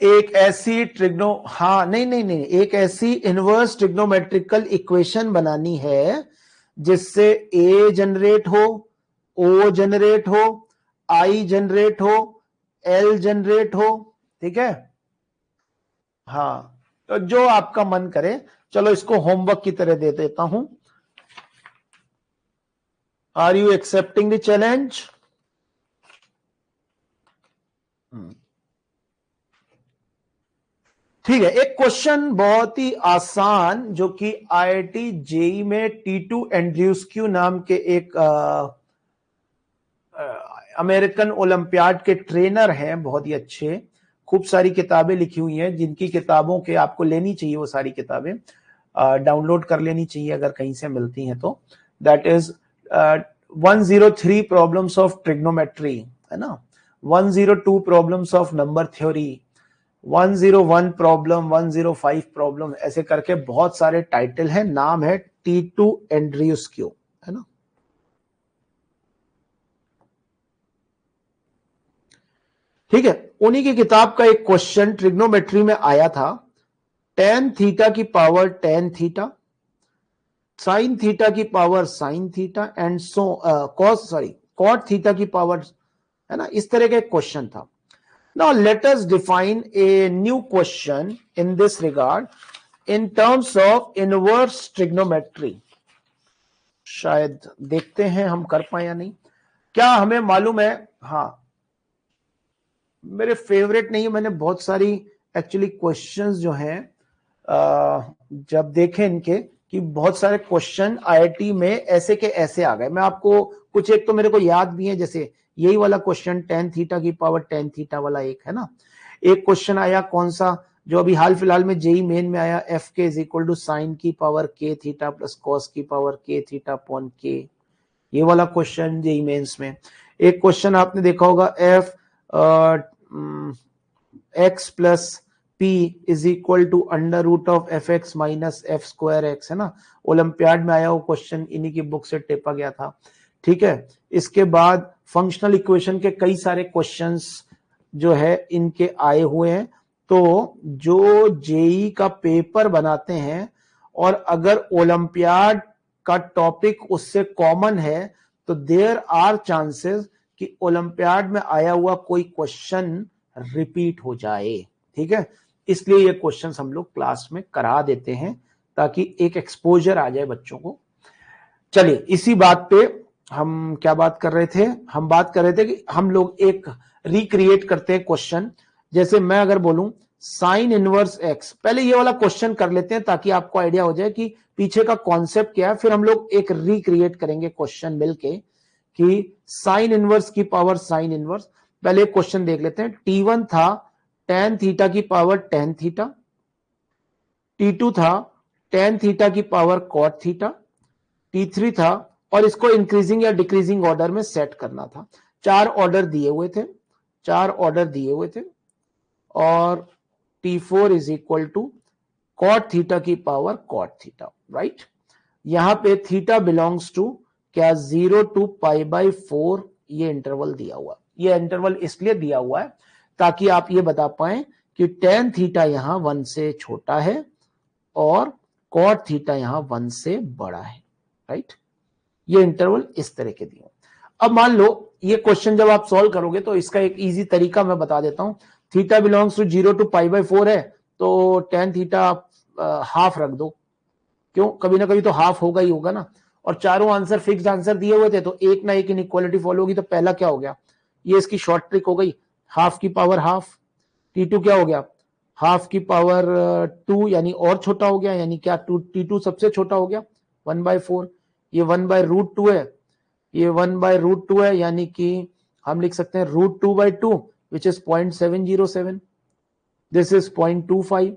एक ऐसी नहीं, एक ऐसी इनवर्स ट्रिग्नोमेट्रिकल इक्वेशन बनानी है जिससे ए जनरेट हो, ओ जनरेट हो, आई जनरेट हो, एल जनरेट हो, ठीक है। हाँ तो जो आपका मन करे, चलो इसको होमवर्क की तरह दे देता हूं। Are you accepting the challenge? ठीक है, एक क्वेश्चन बहुत ही आसान जो कि आईआईटी जेई में टीटू एंड्रयूस्क्यू नाम के एक अमेरिकन ओलंपियाड के ट्रेनर हैं, बहुत ही अच्छे, खूब सारी किताबें लिखी हुई हैं, जिनकी किताबों के आपको लेनी चाहिए, वो सारी किताबें डाउनलोड कर लेनी चाहिए अगर कहीं से मिलती हैं तो। That is 103 problems of trigonometry, है ना, 102 problems of number theory, 101 problem, 105 problem, ऐसे करके बहुत सारे टाइटल हैं। नाम है टीटू एंड्रयूस्क्यू, है ना। ठीक है, उन्हीं की किताब का एक क्वेश्चन ट्रिग्नोमेट्री में आया था। tan थीटा की power tan theta, sin theta की power sin theta and so cot theta की पावर, है ना, इस तरह का एक क्वेश्चन था। Now let us define a new question in this regard in terms of inverse trigonometry. शायद देखते हैं हम कर पाए या नहीं। क्या हमें मालूम है, हाँ मेरे फेवरेट नहीं है, मैंने बहुत सारी एक्चुअली क्वेश्चंस जो हैं जब देखे इनके कि बहुत सारे क्वेश्चन आईआईटी में ऐसे के ऐसे आ गए। मैं आपको कुछ, एक तो मेरे को याद भी है, जैसे यही वाला क्वेश्चन tan थीटा की पावर tan थीटा वाला एक है ना। एक क्वेश्चन आया कौन सा, जो अभी हाल फिलहाल में जेई मेन में आया, f k is equal to sine की power k theta plus cos की power k theta upon k, ये वाला क्वेश्चन जेई मेंस में। एक क्वेश्चन आपने देखा होगा f x plus p is equal to under root of f x minus f square x, है ना, ओलंपियाड में आया वो क्वेश्चन, इन्हीं की बुक से टेपा गया था। ठीक है, इसके बाद फंक्शनल इक्वेशन के कई सारे क्वेश्चंस जो है इनके आए हुए हैं। तो जो जेई का पेपर बनाते हैं और अगर ओलंपियाड का टॉपिक उससे कॉमन है तो देयर आर चांसेस कि ओलंपियाड में आया हुआ कोई क्वेश्चन रिपीट हो जाए। ठीक है, इसलिए ये क्वेश्चंस हम लोग क्लास में करा देते हैं ताकि एक एक्सपोजर आ जाए बच्चों को। चलिए, इसी बात पे हम क्या बात कर रहे थे, हम बात कर रहे थे कि हम लोग एक रिक्रिएट करते हैं क्वेश्चन। जैसे मैं अगर बोलूं साइन इनवर्स एक्स, पहले ये वाला क्वेश्चन कर लेते हैं ताकि आपको आइडिया हो जाए कि पीछे का कॉन्सेप्ट क्या है, फिर हम लोग एक रिक्रिएट करेंगे क्वेश्चन मिलके कि साइन इनवर्स की पावर साइन इनवर्स। पहले एक क्वेश्चन देख लेते हैं। T1 था tan थीटा की पावर tan थीटा, T2 था tan थीटा की पावर cot थीटा, T3 था, और इसको इंक्रीजिंग या डिक्रीजिंग ऑर्डर में सेट करना था। चार ऑर्डर दिए हुए थे, चार ऑर्डर दिए हुए थे, और T4 is equal to cot theta की पावर cot थीटा, राइट। यहां पे थीटा बिलोंग्स टू क्या, 0 to π/4 ये इंटरवल दिया हुआ। ये इंटरवल इसलिए दिया हुआ है ताकि आप ये बता पाए कि tan थीटा यहां 1 से छोटा है और cot थीटा यहां 1 से बड़ा है, राइट। ये इंटरवल इस तरह के दिए। अब मान लो ये क्वेश्चन जब आप सॉल्व करोगे तो इसका एक इजी तरीका मैं बता देता हूं। थीटा बिलोंग्स टू 0 to π/4 है तो tan थीटा हाफ रख दो, क्यों, कभी ना कभी तो हाफ होगा ही होगा ना। और चारों आंसर फिक्स्ड आंसर दिए हुए थे तो एक ना एक इनइक्वालिटी फॉलो होगी। तो पहला क्या हो गया, ये इसकी शॉर्ट ट्रिक हो गई, हाफ की पावर हाफ। T2 क्या हो गया, हाफ की पावर 2 यानी और छोटा हो गया, यानी क्या T2 सबसे छोटा हो गया 1/4। ये 1/√2 है, ये 1/√2 है, यानी कि हम लिख सकते हैं √2/2 which is 0.707, this is 0.25,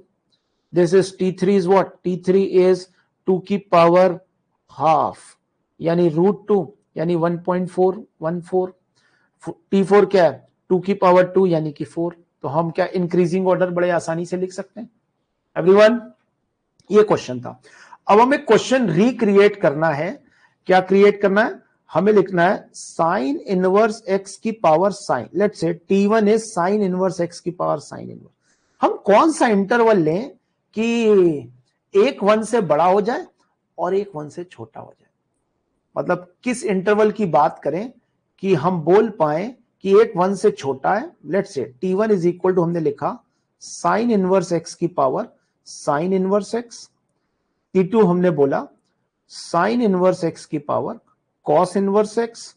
this is T3 is what, T3 is 2 की पावर हाफ यानी √2 यानी 1.414। T4 क्या है, 2 की पावर 2 यानी कि 4। तो हम क्या इंक्रीजिंग ऑर्डर बड़े आसानी से लिख सकते हैं एवरीवन। ये क्वेश्चन था। अब हमें क्वेश्चन रिक्रिएट करना है। क्या क्रिएट करना है, हमें लिखना है साइन इनवर्स एक्स की power sine, let's say T1 is sine inverse x की पावर साइन इनवर्स। हम कौन सा इंटरवल लें कि एक 1 से बड़ा हो जाए और एक 1 से छोटा हो जाए, मतलब किस इंटरवल की बात करें कि हम बोल पाए कि एक 1 से छोटा है। Let's say T1 is equal to, हमने लिखा साइन इनवर्स एक्स की power sine inverse x, T2 हमने बोला साइन इनवर्स एक्स की power cos inverse x.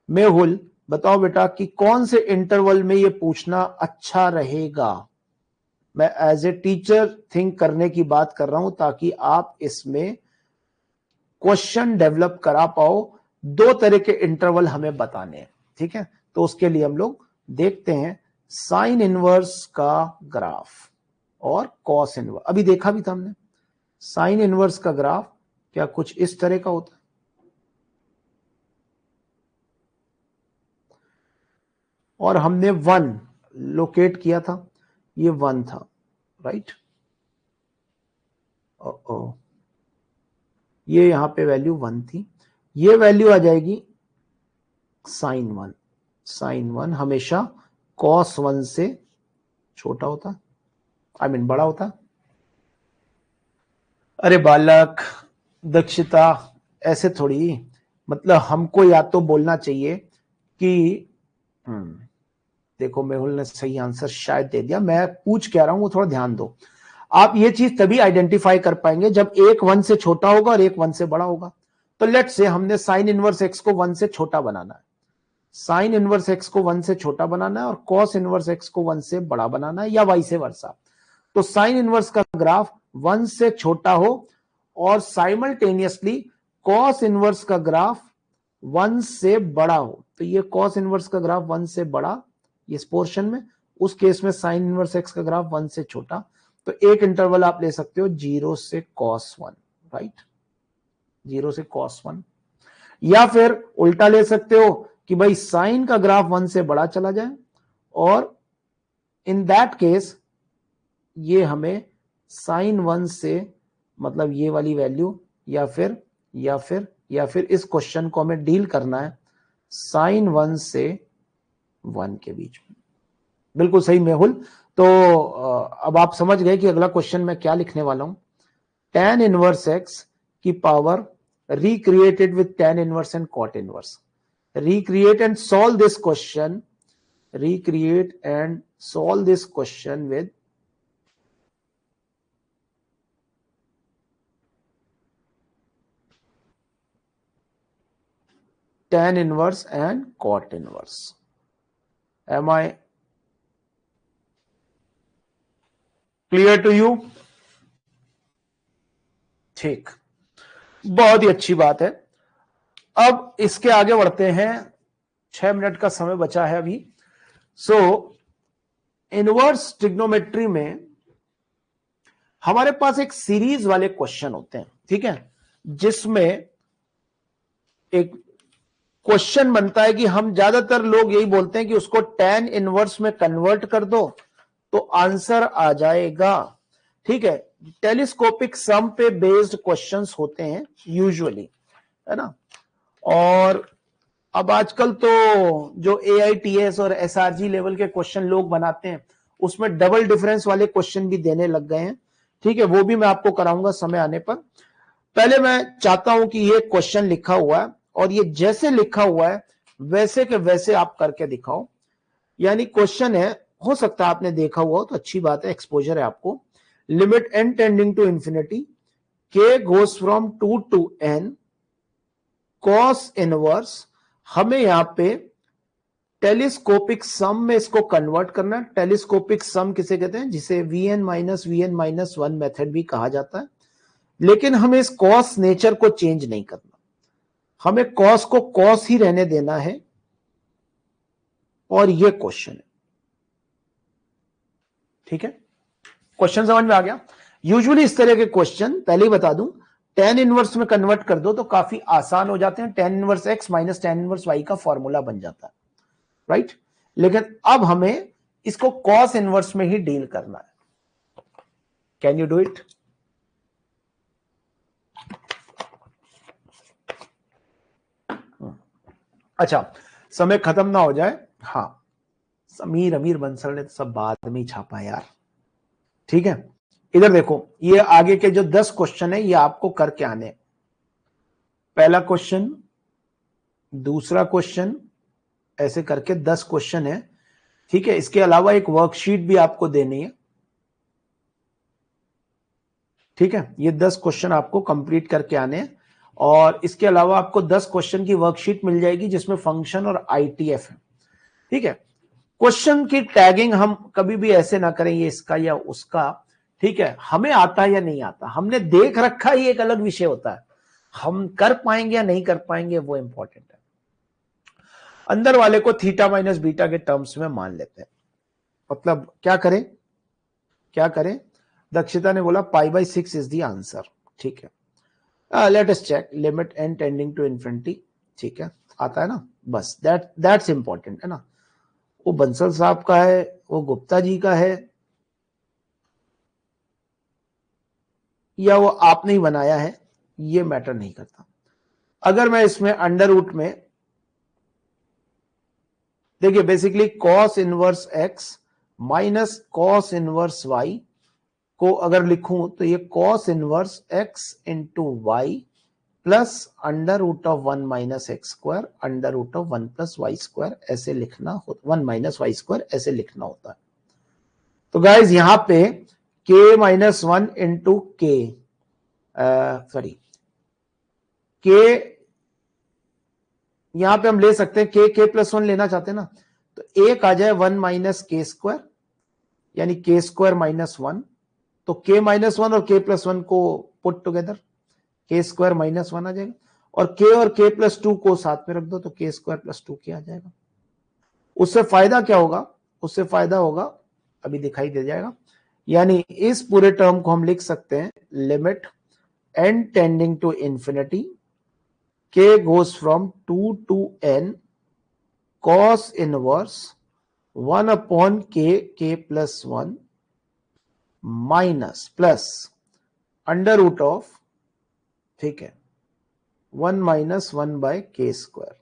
Mehul बताओ बेटा कि कौन से इंटरवल में ये पूछना अच्छा रहेगा। मैं एज ए टीचर थिंक करने की बात कर रहा हूं ताकि आप इसमें क्वेश्चन डेवलप करा पाओ। दो तरह के इंटरवल हमें बताने हैं, ठीक है। तो उसके लिए हम लोग देखते हैं साइन इनवर्स का ग्राफ और कॉस इनवर्स। अभी देखा भी था हमने साइन इनवर्स का ग्राफ क्या कुछ इस तरह का होता है, और हमने 1 लोकेट किया था, ये 1 था, राइट। ये यहां पे वैल्यू 1 थी, ये वैल्यू आ जाएगी साइन 1। साइन 1 हमेशा कॉस 1 से छोटा होता, आई मीन बड़ा होता। अरे बालक दक्षता ऐसे थोड़ी, मतलब हमको या तो बोलना चाहिए कि देखो मेहुल ने सही आंसर शायद दे दिया, मैं पूछ कह रहा हूं वो थोड़ा ध्यान दो। आप ये चीज तभी आइडेंटिफाई कर पाएंगे जब एक 1 से छोटा होगा और एक 1 से बड़ा होगा। तो लेट से हमने साइन इनवर्स एक्स को 1 से छोटा बनाना है, साइन इनवर्स एक्स को 1 से छोटा बनाना है और कॉस इनवर्स एक्स को 1 से बड़ा बनाना है, या वाइस वर्सा। तो साइन इनवर्स का ग्राफ 1 से छोटा हो और साइमल्टेनियसली कॉस इनवर्स का ग्राफ 1 से बड़ा हो। तो ये कॉस इनवर्स का ग्राफ 1 से बड़ा इस पोर्शन में, उस केस में साइन इनवर्स एक्स का ग्राफ 1 से छोटा। तो एक इंटरवल आप ले सकते हो 0 से cos 1, राइट, 0 से cos 1। या फिर उल्टा ले सकते हो कि भाई साइन का ग्राफ 1 से बड़ा चला जाए और इन दैट केस ये हमें साइन 1 से मतलब ये वाली वैल्यू, या फिर इस क्वेश्चन को हमें डील करना है साइन 1 से 1 के बीच में। बिल्कुल सही मेहुल। तो अब आप समझ गए कि अगला क्वेश्चन मैं क्या लिखने वाला हूं। tan इनवर्स एक्स की power recreated with tan inverse and cot inverse. Recreate and solve this question. Recreate and solve this question with tan inverse and cot inverse. Am I clear to you? ठीक, बहुत ही अच्छी बात है। अब इसके आगे बढ़ते हैं, 6 मिनट का समय बचा है अभी। सो इनवर्स ट्रिग्नोमेट्री में हमारे पास एक सीरीज वाले क्वेश्चन होते हैं, ठीक है, जिसमें एक क्वेश्चन बनता है कि हम ज्यादातर लोग यही बोलते हैं कि उसको tan इनवर्स में कन्वर्ट कर दो तो आंसर आ जाएगा, ठीक है। टेलीस्कोपिक सम पे बेस्ड क्वेश्चंस होते हैं यूजुअली, है ना। और अब आजकल तो जो AITS और SRG लेवल के क्वेश्चन लोग बनाते हैं उसमें डबल डिफरेंस वाले क्वेश्चन भी देने लग गए हैं, ठीक है। वो भी मैं आपको कराऊंगा समय आने पर। पहले मैं चाहता हूं कि ये क्वेश्चन लिखा हुआ है और ये जैसे लिखा हुआ है वैसे के वैसे आप करके दिखाओ। यानी क्वेश्चन है, हो सकता है आपने देखा हुआ हो तो अच्छी बात है, एक्सपोजर है आपको। Limit n tending to infinity k goes from 2 to n cos inverse, हमें यहां पे टेलीस्कोपिक सम में इसको कन्वर्ट करना है। टेलीस्कोपिक सम किसे कहते हैं, जिसे Vn-1 मेथड भी कहा जाता है। लेकिन हमें इस कॉस नेचर को चेंज नहीं करना, हमें कॉस को कॉस ही रहने देना है। और ये क्वेश्चन है, ठीक है। क्वेश्चन समझ में आ गया। यूजुअली इस तरह के क्वेश्चन पहले ही बता दूं tan इनवर्स में कन्वर्ट कर दो तो काफी आसान हो जाते हैं। tan inverse x minus tan inverse y का फॉर्मूला बन जाता है, राइट। लेकिन अब हमें इसको cos इनवर्स में ही डील करना है। Can you do it? अच्छा, समय खत्म ना हो जाए। हाँ, समीर अमीर बंसल ने तो सब बाद में ही छापा यार, ठीक है। इधर देखो, ये आगे के जो 10 क्वेश्चन है ये आपको करके आने। पहला क्वेश्चन, दूसरा क्वेश्चन, ऐसे करके 10 क्वेश्चन है, ठीक है। इसके अलावा एक वर्कशीट भी आपको देनी है। ठीक है, ये 10 क्वेश्चन आपको कंप्लीट करके आने हैं और इसके अलावा आपको 10 क्वेश्चन की वर्कशीट मिल जाएगी जिसमें फंक्शन और आईटीएफ है। ठीक है, क्वेश्चन की टैगिंग हम कभी भी ऐसे ना करें ये इसका या उसका, ठीक है, हमें आता है या नहीं आता, हमने देख रखा ही एक अलग विषय होता है, हम कर पाएंगे या नहीं कर पाएंगे वो इंपॉर्टेंट है। अंदर वाले को थीटा माइनस बीटा के टर्म्स में मान लेते हैं, मतलब क्या करें क्या करें, दक्षिता ने बोला π/6 इज द आंसर। ठीक है, let us check limit n tending to infinity. ठीक है, आता है ना, बस दैट्स इंपॉर्टेंट है ना। वो बंसल साहब का है, वो गुप्ता जी का है, या वो आपने ही बनाया है, ये मैटर नहीं करता। अगर मैं इसमें अंडर रूट में देखिए basically cos inverse x minus cos inverse y को अगर लिखूं तो ये cos inverse x into y plus under root of 1 minus x square under root of 1 plus y square ऐसे लिखना होता, 1 माइनस वाई स्क्वायर ऐसे लिखना होता है। तो गाइज यहां पे k माइनस 1 इंटू के सॉरी k, यहां पे हम ले सकते हैं k प्लस 1 लेना चाहते हैं ना, तो एक आ जाए 1 माइनस के स्क्वायर यानी के स्क्वायर माइनस 1, तो k माइनस 1 और k प्लस 1 को पुट टुगेदर के स्क्वायर माइनस 1 आ जाएगा, और k और k प्लस 2 को साथ में रख दो तो के स्क्वायर प्लस 2k आ जाएगा। उससे फायदा क्या होगा, उससे फायदा होगा अभी दिखाई दे जाएगा, यानी इस पूरे टर्म को हम लिख सकते हैं limit n tending to infinity k goes from 2 to n cos inverse 1 upon k plus 1 minus plus under root of, ठीक है, 1 माइनस 1 बाय के स्क्वायर,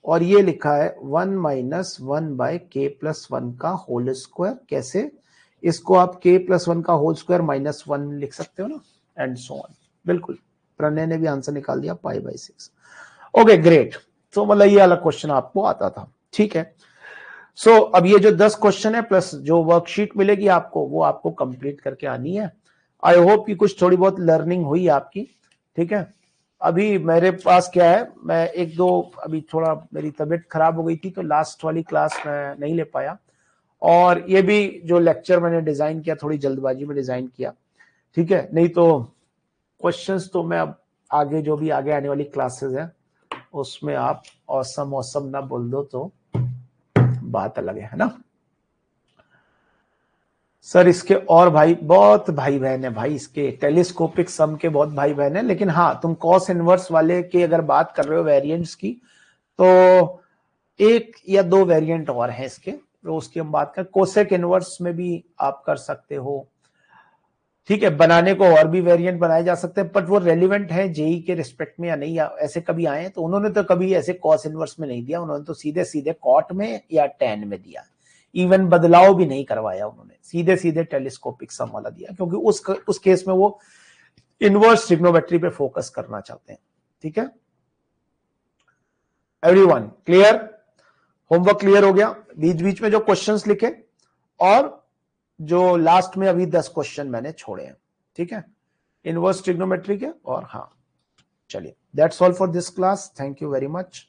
और ये लिखा है 1 माइनस 1 बाय के प्लस 1 का होल स्क्वायर। कैसे, इसको आप k प्लस 1 का होल स्क्वायर माइनस 1 लिख सकते हो ना, एंड सो ऑन। बिल्कुल, प्रणय ने भी आंसर निकाल दिया π/6। ओके ग्रेट, तो मतलब ये वाला क्वेश्चन आपको आता था। ठीक है, सो अब ये जो 10 क्वेश्चन है प्लस जो वर्कशीट मिलेगी आपको वो आपको कंप्लीट करके आनी है। आई होप कि कुछ थोड़ी बहुत लर्निंग हुई आपकी। ठीक है, अभी मेरे पास क्या है, मैं एक दो, अभी थोड़ा मेरी तबीयत खराब हो गई थी तो लास्ट वाली क्लास मैं नहीं ले पाया, और ये भी जो लेक्चर मैंने डिजाइन किया थोड़ी जल्दबाजी में डिजाइन किया। ठीक है, नहीं तो क्वेश्चंस तो मैं अब आगे जो भी आगे आने वाली क्लासेस है उसमें आप औसम औसम ना बोल दो तो बात अलग है ना सर। इसके और भाई बहुत भाई बहन है भाई, इसके टेलीस्कोपिक सम के बहुत भाई बहन है, लेकिन हाँ तुम कॉस इनवर्स वाले की अगर बात कर रहे हो वेरिएंट्स की, तो एक या दो वेरिएंट और हैं इसके, तो उसकी हम बात करें। कोसेक इनवर्स में भी आप कर सकते हो, ठीक है, बनाने को और भी वेरिएंट बनाए जा सकते हैं, बट वो रेलिवेंट है जेई के रिस्पेक्ट में या नहीं, या ऐसे कभी आए तो उन्होंने तो कभी ऐसे कॉस इनवर्स में नहीं दिया, उन्होंने तो सीधे सीधे कॉट में या टैन में दिया, इवन बदलाव भी नहीं करवाया उन्होंने, सीधे सीधे टेलीस्कोपिक सम वाला दिया, क्योंकि उस केस में वो इनवर्स ट्रिग्नोमेट्री पे फोकस करना चाहते हैं। ठीक है, एवरीवन क्लियर, होमवर्क क्लियर हो गया, बीच बीच में जो क्वेश्चंस लिखे और जो लास्ट में अभी 10 क्वेश्चन मैंने छोड़े हैं। ठीक है, इनवर्स ट्रिग्नोमेट्री के, और हाँ चलिए that's all for this class, thank you very much.